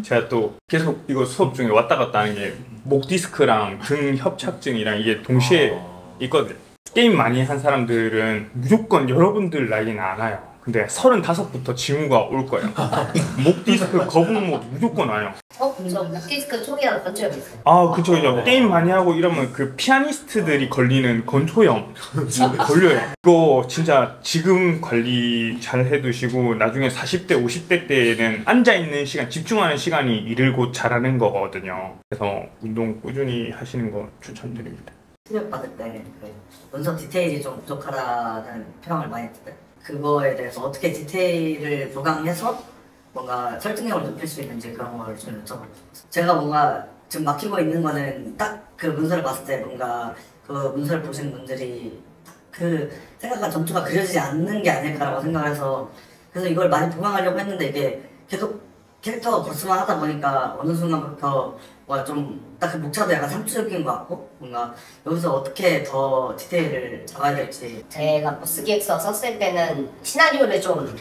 제가 또 계속 이거 수업 중에 왔다 갔다 하는 게 목 디스크랑 등 협착증이랑 이게 동시에 있거든요. 게임 많이 한 사람들은 무조건 여러분들 나이는 안 와요. 근데 35부터 징후가 올 거예요. 목 디스크, 거북목 무조건 와요. 저 목디스크 초기랑 건조염 있어요. 아 그쵸 그쵸. 게임 많이 하고 이러면 그 피아니스트들이 걸리는 건초염 걸려요. 이거 진짜 지금 관리 잘 해두시고 나중에 40대 50대 때는 앉아있는 시간, 집중하는 시간이 일을 곧 잘하는 거거든요. 그래서 운동 꾸준히 하시는 거 추천드립니다. 스트레스 받을 때 그 문서 디테일이 좀 부족하다는 평을 많이 듣대. 그거에 대해서 어떻게 디테일을 보강해서 뭔가 설득력을 높일 수 있는지 그런 걸 좀 여쭤보고 싶어요. 제가 뭔가 지금 막히고 있는 거는 딱 그 문서를 봤을 때 뭔가 그 문서를 보신 분들이 그 생각한 전투가 그려지지 않는 게 아닐까라고 생각을 해서 그래서 이걸 많이 보강하려고 했는데 이게 계속 캐릭터가 보스만 하다 보니까 어느 순간부터 뭔가 좀 딱 그 목차도 약간 상투적인 것 같고 뭔가 여기서 어떻게 더 디테일을 잡아야 될지. 제가 보스 기획서 썼을 때는 시나리오를 좀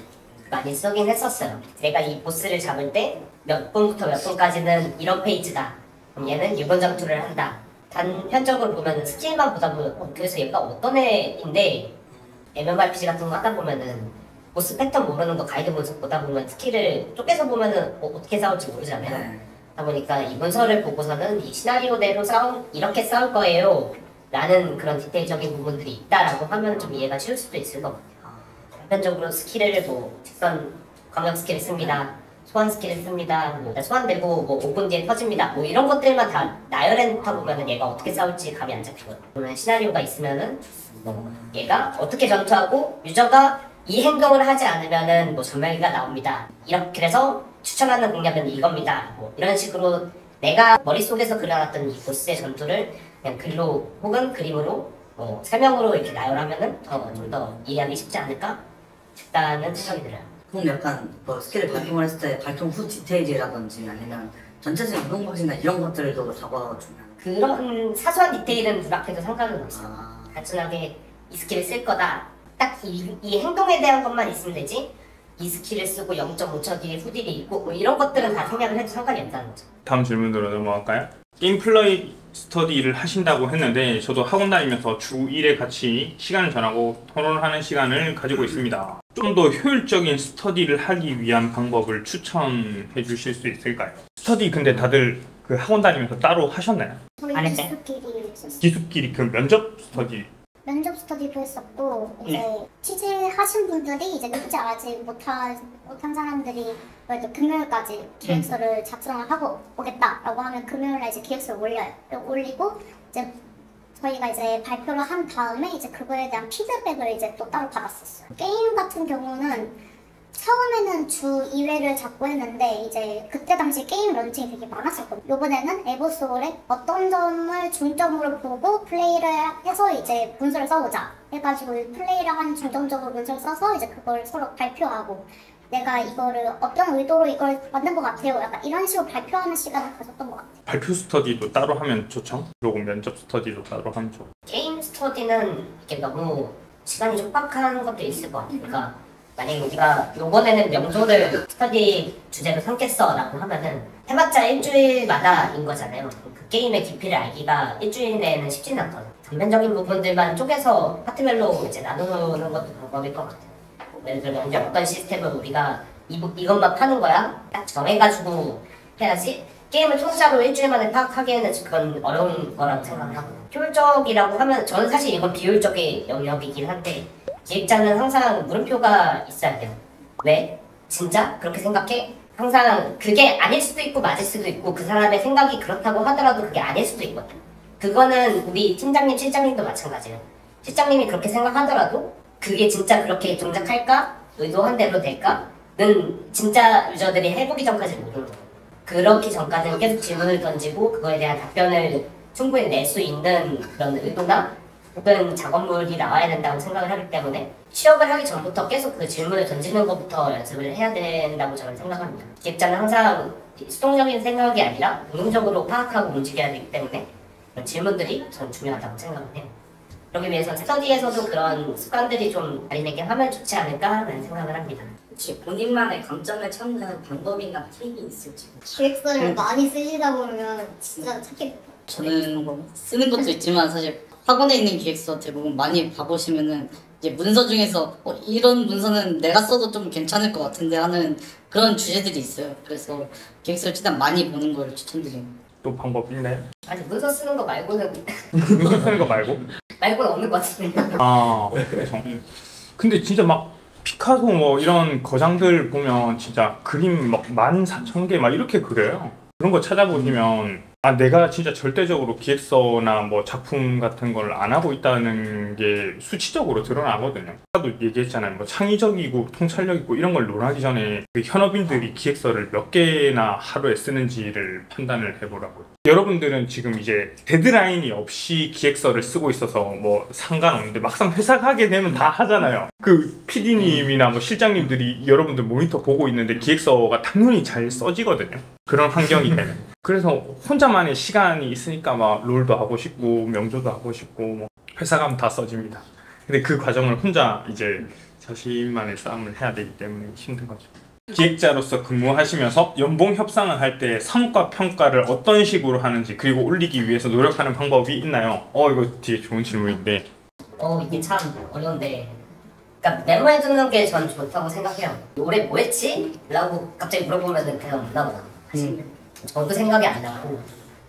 많이 쓰긴 했었어요. 내가 이 보스를 잡을 때 몇 분부터 몇 분까지는 이런 페이지다. 그럼 얘는 이번 전투를 한다. 단편적으로 보면 스킬만 보다 보면 그래서 얘가 어떤 애인데 MMORPG 같은 거 하다 보면은 보스 패턴 모르는 거 가이드 보다 보면 스킬을 쪼개서 보면은 어떻게 싸울지 모르잖아요. 네. 그러다 보니까 이 문서를 보고서는 이 시나리오대로 이렇게 싸울 거예요 라는 그런 디테일적인 부분들이 있다라고 하면 좀 이해가 쉬울 수도 있을 것 같아요. 단편적으로 스킬을 뭐 직선 광역 스킬을 씁니다. 소환 스킬을 씁니다. 뭐 소환되고 뭐 5분 뒤에 터집니다. 뭐 이런 것들만 다 나열해놓다 보면은 얘가 어떻게 싸울지 감이 안 잡히거든요. 그러면 시나리오가 있으면은 뭐 얘가 어떻게 전투하고 유저가 이 행동을 하지 않으면은 뭐 전멸기가 나옵니다. 이렇게 그래서 추천하는 공략은 이겁니다. 뭐 이런 식으로 내가 머릿속에서 그려놨던 이 보스의 전투를 그냥 글로 혹은 그림으로 설명으로 이렇게 나열하면은 좀 더 이해하기 쉽지 않을까 싶다는 생각이 들어요. 그럼 약간 뭐 스킬을 발동을 했을 때 발동 후 디테일이라든지 아니면 전체적인 운동 방식이나 이런 것들도 잡아주면 그런 사소한 디테일은 불합해도 상관은 없어요. 단순하게 이 스킬을 쓸 거다. 딱 이 행동에 대한 것만 있으면 되지 이 스킬을 쓰고 0.5초 뒤에 후딜이 있고 뭐 이런 것들은 다 생략을 해도 상관이 없다는 거죠. 다음 질문으로 넘어갈까요? 게임 플레이 스터디를 하신다고 했는데 저도 학원 다니면서 주 1회 같이 시간을 정하고 토론을 하는 시간을 가지고 있습니다. 좀 더 효율적인 스터디를 하기 위한 방법을 추천해 주실 수 있을까요? 스터디 근데 다들 그 학원 다니면서 따로 하셨나요? 저희 안 했어요? 기숙끼리 했었어요. 기숙끼리 그 면접 스터디 면접 스터디도 했었고 이제 취재하신 분들이 이제 늦지 아직 못한 사람들이 그래도 금요일까지 기획서를 작성을 하고 오겠다라고 하면 금요일에 이제 기획서를 올려요. 올리고 이제 저희가 이제 발표를 한 다음에 이제 그거에 대한 피드백을 이제 또 따로 받았었어요. 게임 같은 경우는 처음에는 주 2회를 잡고 했는데 이제 그때 당시 게임 런칭이 되게 많았었거든요. 요번에는 에보소울의 어떤 점을 중점으로 보고 플레이를 해서 이제 문서를 써보자 해가지고 플레이를 한 중점적으로 문서를 써서 이제 그걸 서로 발표하고 내가 이거를 어떤 의도로 이걸 만든 것 같아요. 약간 이런 식으로 발표하는 시간을 가졌던 것 같아요. 발표 스터디도 따로 하면 좋죠? 그리고 면접 스터디도 따로 하면 좋죠. 게임 스터디는 이게 너무 시간이 촉박한 것도 있을 것 같아요. 그러니까 만약에 우리가 요번에는 명조를 스터디 주제로 삼겠어 라고 하면은 해봤자 일주일마다인 거잖아요. 그 게임의 깊이를 알기가 일주일 내에는 쉽지는 않거든요. 단편적인 부분들만 쪼개서 파트별로 이제 나누는 것도 방법일 것 같아요. 예를 들면 이제 어떤 시스템을 우리가 이것만 파는 거야? 딱 정해가지고 해야지 게임을 통째로 일주일 만에 파악하기에는 그건 어려운 거라고 생각을 하고 효율적이라고 하면 저는 사실 이건 비효율적인 영역이긴 한데 기획자는 항상 물음표가 있어야 돼요. 왜? 진짜? 그렇게 생각해? 항상 그게 아닐 수도 있고 맞을 수도 있고 그 사람의 생각이 그렇다고 하더라도 그게 아닐 수도 있거든. 그거는 우리 팀장님, 실장님도 마찬가지예요. 실장님이 그렇게 생각하더라도 그게 진짜 그렇게 동작할까? 의도한 대로 될까?는 진짜 유저들이 해보기 전까지는 모르는 거예요. 그렇기 전까지는 계속 질문을 던지고 그거에 대한 답변을 충분히 낼 수 있는 그런 의도나 혹은 작업물이 나와야 된다고 생각을 하기 때문에 취업을 하기 전부터 계속 그 질문을 던지는 것부터 연습을 해야 된다고 저는 생각합니다. 기획자는 항상 수동적인 생각이 아니라 능동적으로 파악하고 움직여야 되기 때문에 그런 질문들이 저는 중요하다고 생각을 해요. 그러기 위해서 스터디에서도 그런 습관들이 좀 자리내게 하면 좋지 않을까라는 생각을 합니다. 혹시 본인만의 강점을 찾는 방법이나 팁이 있을지? 기획서를 많이 쓰시다 보면 진짜 찾기 저는 쓰는 것도 있지만 사실 학원에 있는 기획서 대부분 많이 봐보시면은 이제 문서 중에서 이런 문서는 내가 써도 좀 괜찮을 것 같은데 하는 그런 주제들이 있어요. 그래서 기획서를 최대한 많이 보는 걸 추천드려요. 또 방법 있나요? 아니 문서 쓰는 거 말고는 문서 쓰는 거 말고? 말고는 없는 것 같습니다. 아, 그래서. 근데 진짜 막 피카소 뭐 이런 거장들 보면 진짜 그림 막 14,000개 막 이렇게 그려요. 그런 거 찾아보시면 아 내가 진짜 절대적으로 기획서나 뭐 작품 같은 걸 안 하고 있다는 게 수치적으로 드러나거든요. 아까도 얘기했잖아요. 뭐 창의적이고 통찰력 있고 이런 걸 논하기 전에 그 현업인들이 기획서를 몇 개나 하루에 쓰는지를 판단을 해보라고요. 여러분들은 지금 이제 데드라인이 없이 기획서를 쓰고 있어서 뭐 상관없는데 막상 회사 가게 되면 다 하잖아요. 그 PD님이나 뭐 실장님들이 여러분들 모니터 보고 있는데 기획서가 당연히 잘 써지거든요. 그런 환경이 되면. 그래서 혼자만의 시간이 있으니까 막 롤도 하고 싶고 명조도 하고 싶고 뭐 회사 가면 다 써집니다. 근데 그 과정을 혼자 이제 자신만의 싸움을 해야 되기 때문에 힘든 거죠. 기획자로서 근무하시면서 연봉 협상을 할 때 성과 평가를 어떤 식으로 하는지 그리고 올리기 위해서 노력하는 방법이 있나요? 이거 되게 좋은 질문인데 이게 참 어려운데 그러니까 메모해두는 게 전 좋다고 생각해요. 올해 뭐 했지? 라고 갑자기 물어보면 그냥 문화거나 사실 저도 생각이 안 나고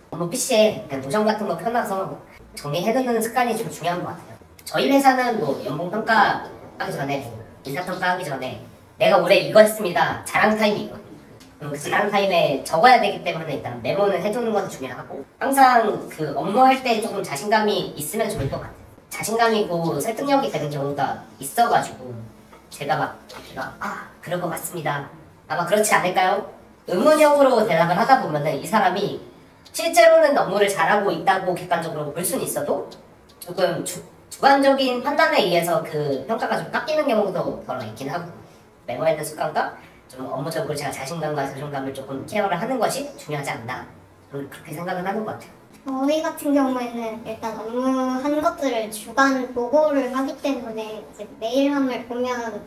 업무 PC에 그냥 노션 같은 거 펴놔서 정리해두는 습관이 좀 중요한 것 같아요. 저희 회사는 뭐 연봉 평가 하기 전에 인사 평가 하기 전에 내가 올해 이거 했습니다. 자랑 타임이 있거든요. 그 자랑 타임에 적어야 되기 때문에 일단 메모는 해두는 건 중요하고 항상 그 업무할 때 조금 자신감이 있으면 좋을 것 같아요. 자신감이고 설득력이 되는 경우가 있어가지고 제가 그럴 것 같습니다. 아마 그렇지 않을까요? 의문형으로 대답을 하다 보면은 이 사람이 실제로는 업무를 잘하고 있다고 객관적으로 볼 수는 있어도 조금 주관적인 판단에 의해서 그 평가가 좀 깎이는 경우도 덜어 있긴 하고 메모해둔 습관과 좀 업무적으로 제가 자신감과 자존감을 조금 케어를 하는 것이 중요하지 않나 저는 그렇게 생각을 하는 것 같아요. 저희 같은 경우에는 일단 업무한 것들을 주간 보고를 하기 때문에 이제 메일함을 보면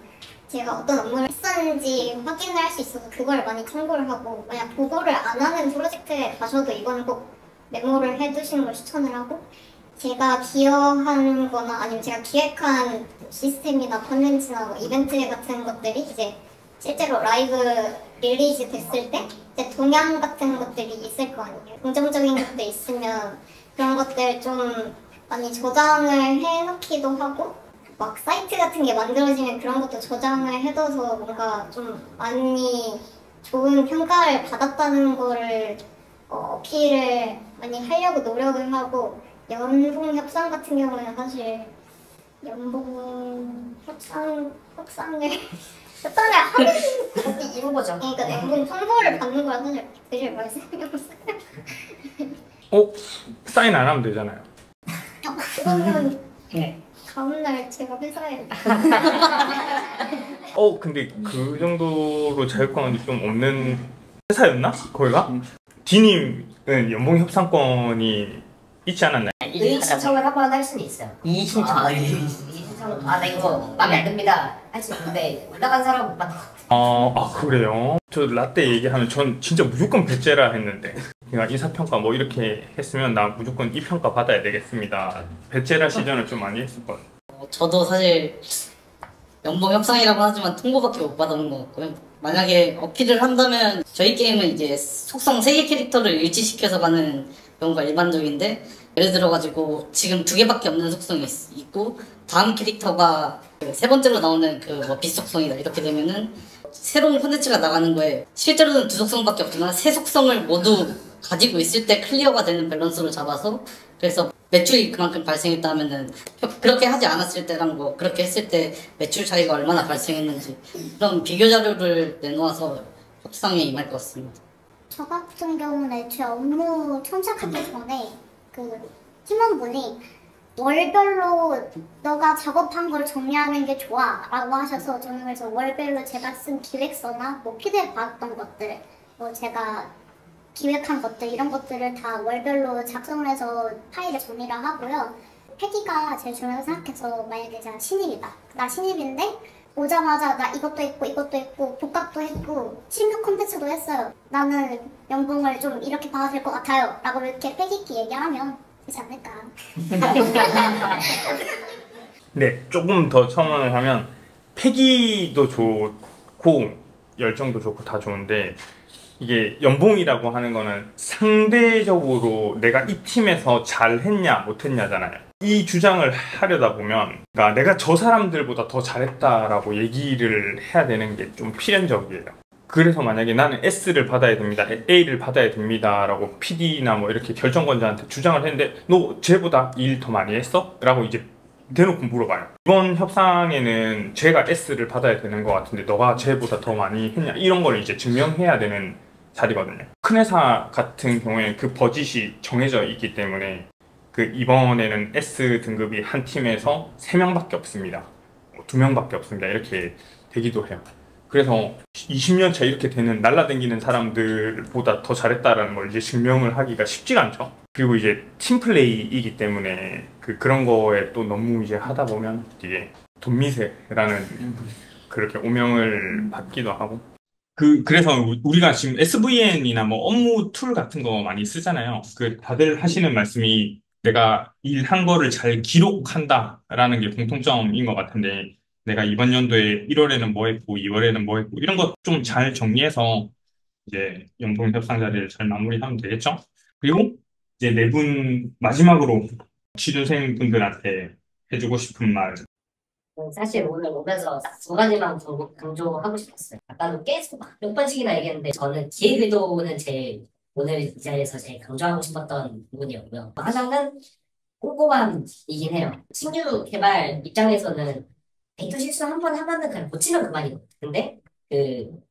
제가 어떤 업무를 했었는지 확인을 할 수 있어서 그걸 많이 참고를 하고 만약 보고를 안 하는 프로젝트에 가셔도 이거는 꼭 메모를 해두시는 걸 추천을 하고 제가 기여한 거나 아니면 제가 기획한 시스템이나 컨텐츠나 뭐 이벤트 같은 것들이 이제 실제로 라이브 릴리즈 됐을 때 이제 동향 같은 것들이 있을 거 아니에요. 긍정적인 것도 있으면 그런 것들 좀 많이 저장을 해놓기도 하고 막 사이트 같은 게 만들어지면 그런 것도 저장을 해둬서 뭔가 좀 많이 좋은 평가를 받았다는 거를 어필을 많이 하려고 노력을 하고 연봉 협상 같은 경우는 사실 연봉 협상을 하는 꼭 이런 거죠. 그러니까 연봉 선고를 받는 거랑 사실 되게 많이 생겼어요. 사인 안 하면 되잖아요. 그거는 네. 다음날 제가 회사에 근데 그 정도로 자율권이 좀 없는 회사였나? 거기가? D님은 연봉 협상권이 있지 않았나요? 이 신청을 한번 할 수는 있어요. 이 신청. 이 신청은 나 이거 마음에 안 듭니다. 할 수 있는데 올라간 사람 못 받는 것 같아요. 그래요? 저 라떼 얘기하면 전 진짜 무조건 배째라 했는데 그냥 인사평가 뭐 이렇게 했으면 나 무조건 이 평가 받아야 되겠습니다. 배째라 시전을 좀 많이 했을 거예요. 저도 사실 연봉 협상이라고 하지만 통보밖에 못 받아본 것 같고요. 만약에 어필을 한다면 저희 게임은 이제 속성 3개 캐릭터를 일치시켜서 가는 경우가 일반적인데 예를 들어가지고 지금 2개밖에 없는 속성이 있고 다음 캐릭터가 세 번째로 나오는 그 뭐 비속성이다 이렇게 되면은 새로운 콘텐츠가 나가는 거에 실제로는 2속성밖에 없지만 3속성을 모두 가지고 있을 때 클리어가 되는 밸런스로 잡아서 그래서 매출이 그만큼 발생했다 하면은 그렇게 하지 않았을 때랑 뭐 그렇게 했을 때 매출 차이가 얼마나 발생했는지 그런 비교 자료를 내놓아서 협상에 임할 것 같습니다. 저 같은 경우는 제 업무 청착하기 전에 그 팀원분이 월별로 너가 작업한 걸 정리하는 게 좋아 라고 하셔서 저는 그래서 월별로 제가 쓴 기획서나 뭐 PDF 받았던 것들 뭐 제가 기획한 것들 이런 것들을 다 월별로 작성을 해서 파일에 정리를 하고요. 패기가 제일 중요하다고 생각해서 만약에 제가 신입이다. 나 신입인데 오자마자 나 이것도 했고 복합도 했고 신규 콘텐츠도 했어요. 나는 연봉을 좀 이렇게 받아야 될 것 같아요 라고 이렇게 패기있게 얘기하면 되지 않을까. 네, 조금 더 첨언을 하면 패기도 좋고 열정도 좋고 다 좋은데 이게 연봉이라고 하는 거는 상대적으로 내가 이 팀에서 잘했냐 못했냐잖아요. 이 주장을 하려다 보면 그러니까 내가 저 사람들보다 더 잘했다라고 얘기를 해야 되는 게 좀 필연적이에요. 그래서 만약에 나는 S를 받아야 됩니다, A를 받아야 됩니다 라고 PD나 뭐 이렇게 결정권자한테 주장을 했는데 너 쟤보다 일 더 많이 했어? 라고 이제 대놓고 물어봐요. 이번 협상에는 쟤가 S를 받아야 되는 것 같은데 너가 쟤보다 더 많이 했냐? 이런 걸 이제 증명해야 되는 자리거든요. 큰 회사 같은 경우에 그 버짓이 정해져 있기 때문에 그 이번에는 S 등급이 한 팀에서 3명밖에 없습니다. 2명밖에 없습니다. 이렇게 되기도 해요. 그래서 20년 차 이렇게 되는 날라다니는 사람들보다 더 잘했다라는 걸 이제 증명을 하기가 쉽지가 않죠. 그리고 이제 팀플레이이기 때문에 그런 거에 또 너무 이제 하다 보면 이게 돈미세라는 그렇게 오명을 받기도 하고. 그래서 우리가 지금 SVN이나 뭐 업무 툴 같은 거 많이 쓰잖아요. 다들 하시는 말씀이 내가 일한 거를 잘 기록한다라는 게 공통점인 것 같은데 내가 이번 연도에 1월에는 뭐 했고 2월에는 뭐 했고 이런 거 좀 잘 정리해서 이제 연봉 협상 자리를 잘 마무리하면 되겠죠? 그리고 이제 네 분 마지막으로 취준생 분들한테 해주고 싶은 말. 사실 오늘 오면서 딱 두 가지만 강조하고 싶었어요. 아까도 계속 몇 번씩이나 얘기했는데 저는 기획의도는 오늘 이 자리에서 제일 강조하고 싶었던 부분이었고요. 하나는 꼼꼼함이긴 해요. 신규 개발 입장에서는 데이터 실수 한 번 하면은 그냥 고치면 그만이거든요. 근데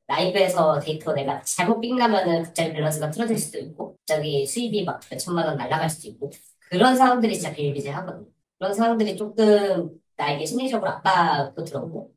라이브에서 데이터 내가 잘못 빙가면은 갑자기 밸런스가 틀어질 수도 있고 갑자기 수입이 막 몇천만 원 날아갈 수도 있고 그런 상황들이 진짜 비일비재하거든요. 그런 상황들이 조금 나에게 심리적으로 압박도 들어오고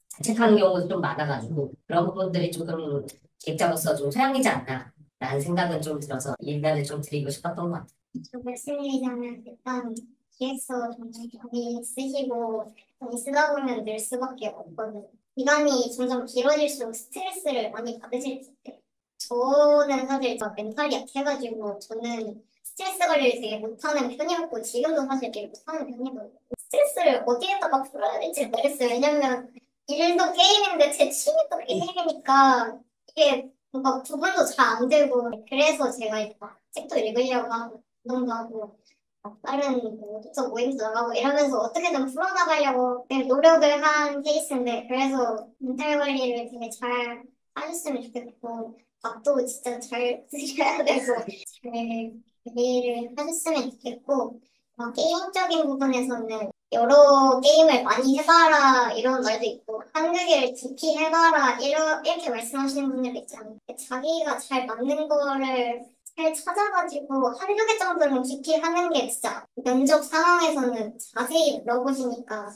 자책하는 경우도 좀 많아가지고 그런 부분들이 조금 기획자로서 좀 소양이지 않나 라는 생각은 좀 들어서 일면을 좀 드리고 싶었던 것 같아요. 저 말씀드리자면 일단 기획서 정말 많이 쓰시고 많이 쓰다 보면 늘 수밖에 없거든요. 기간이 점점 길어질수록 스트레스를 많이 받으실 텐데 저는 사실 저 멘탈이 약해가지고 저는 스트레스 관리를 되게 못하는 편이었고 지금도 사실 되게 못하는 편이거든요. 스트레스를 어디에다가 풀어야 될지 모르겠어요. 왜냐면 일도 게임인데 제 취미도 게임이니까 이게 뭔가 구분도 잘 안 되고 그래서 제가 이렇게 막 책도 읽으려고 하고 운동도 하고 다른 독서 모임도 나가고 이러면서 어떻게든 풀어나가려고 되게 노력을 한 케이스인데 그래서 멘탈 관리를 되게 잘 하셨으면 좋겠고 밥도 진짜 잘 드셔야 되고 잘 관리를 하셨으면 좋겠고 게임적인 부분에서는 여러 게임을 많이 해봐라 이런 말도 있고 한두 개를 깊이 해봐라 이렇게 말씀하시는 분들도 있잖아요. 자기가 잘 맞는 거를 잘 찾아가지고 한두 개 정도는 깊이 하는 게 진짜 면접 상황에서는 자세히 물어보시니까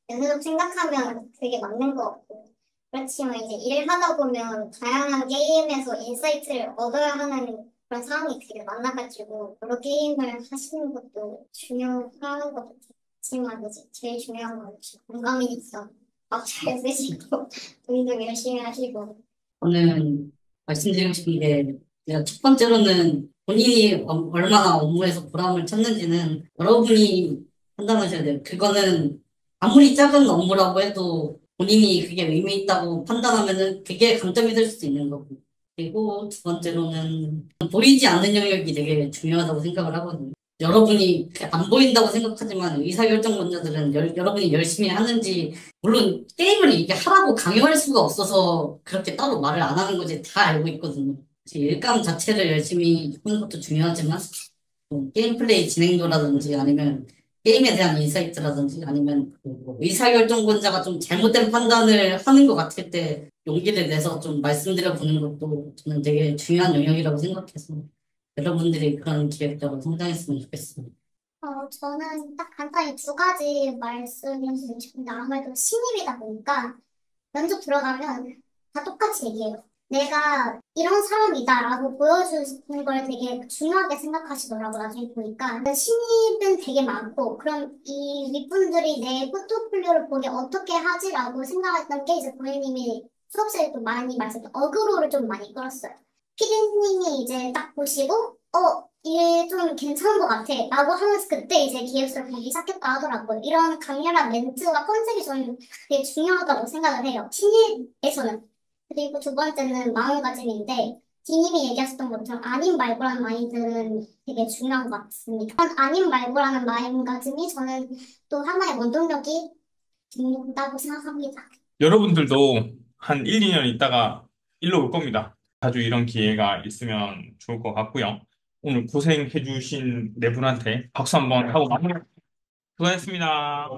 면접 생각하면 되게 맞는 것 같고 그렇지만 이제 일을 하다 보면 다양한 게임에서 인사이트를 얻어야 하는 그런 상황이 되게 많아가지고 여러 게임을 하시는 것도 중요한 것 같지만 이제 제일 중요한 건 건강이니까 밥 잘 드시고 운동 열심히 하시고 저는 말씀드리고 싶은 게 제가 첫 번째로는 본인이 얼마나 업무에서 보람을 찾는지는 여러분이 판단하셔야 돼요. 그거는 아무리 작은 업무라고 해도 본인이 그게 의미 있다고 판단하면은 그게 강점이 될 수도 있는 거고. 그리고 두 번째로는 보이지 않는 영역이 되게 중요하다고 생각을 하거든요. 여러분이 안 보인다고 생각하지만 의사결정권자들은 여러분이 열심히 하는지 물론 게임을 이게 하라고 강요할 수가 없어서 그렇게 따로 말을 안 하는 거지 다 알고 있거든요. 일감 자체를 열심히 하는 것도 중요하지만 게임 플레이 진행도라든지 아니면 게임에 대한 인사이트라든지 아니면 뭐 의사결정권자가 좀 잘못된 판단을 하는 것 같을 때 용기를 내서 좀 말씀드려 보는 것도 저는 되게 중요한 영역이라고 생각해서 여러분들이 그런 기획자로 성장했으면 좋겠습니다. 저는 딱 간단히 두 가지 말씀을 드리고 싶은데 아무래도 신입이다 보니까 면접 들어가면 다 똑같이 얘기해요. 내가 이런 사람이다라고 보여주는 걸 되게 중요하게 생각하시더라고요. 나중에 보니까 신입은 되게 많고 그럼 이 윗분들이 내 포트폴리오를 보게 어떻게 하지라고 생각했던 게 이제 고객님이 수업시에 또 많이 말씀하셨던 어그로를 좀 많이 끌었어요. 피디님이 이제 딱 보시고 이게 좀 괜찮은 것 같아 라고 하면서 그때 이제 기획서를 보기 시작했다 하더라고요. 이런 강렬한 멘트와 컨셉이 저는 되게 중요하다고 생각을 해요. 신입에서는. 그리고 두 번째는 마음가짐인데 디님이 얘기하셨던 것처럼 아님 말고라는 마인드는 되게 중요한 것 같습니다. 아님 말고라는 마음가짐이 저는 또 하나의 원동력이 된다고 생각합니다. 여러분들도 한 1, 2년 있다가 일로 올 겁니다. 자주 이런 기회가 있으면 좋을 것 같고요. 오늘 고생해주신 네 분한테 박수 한번 하고 마무리. 수고하셨습니다.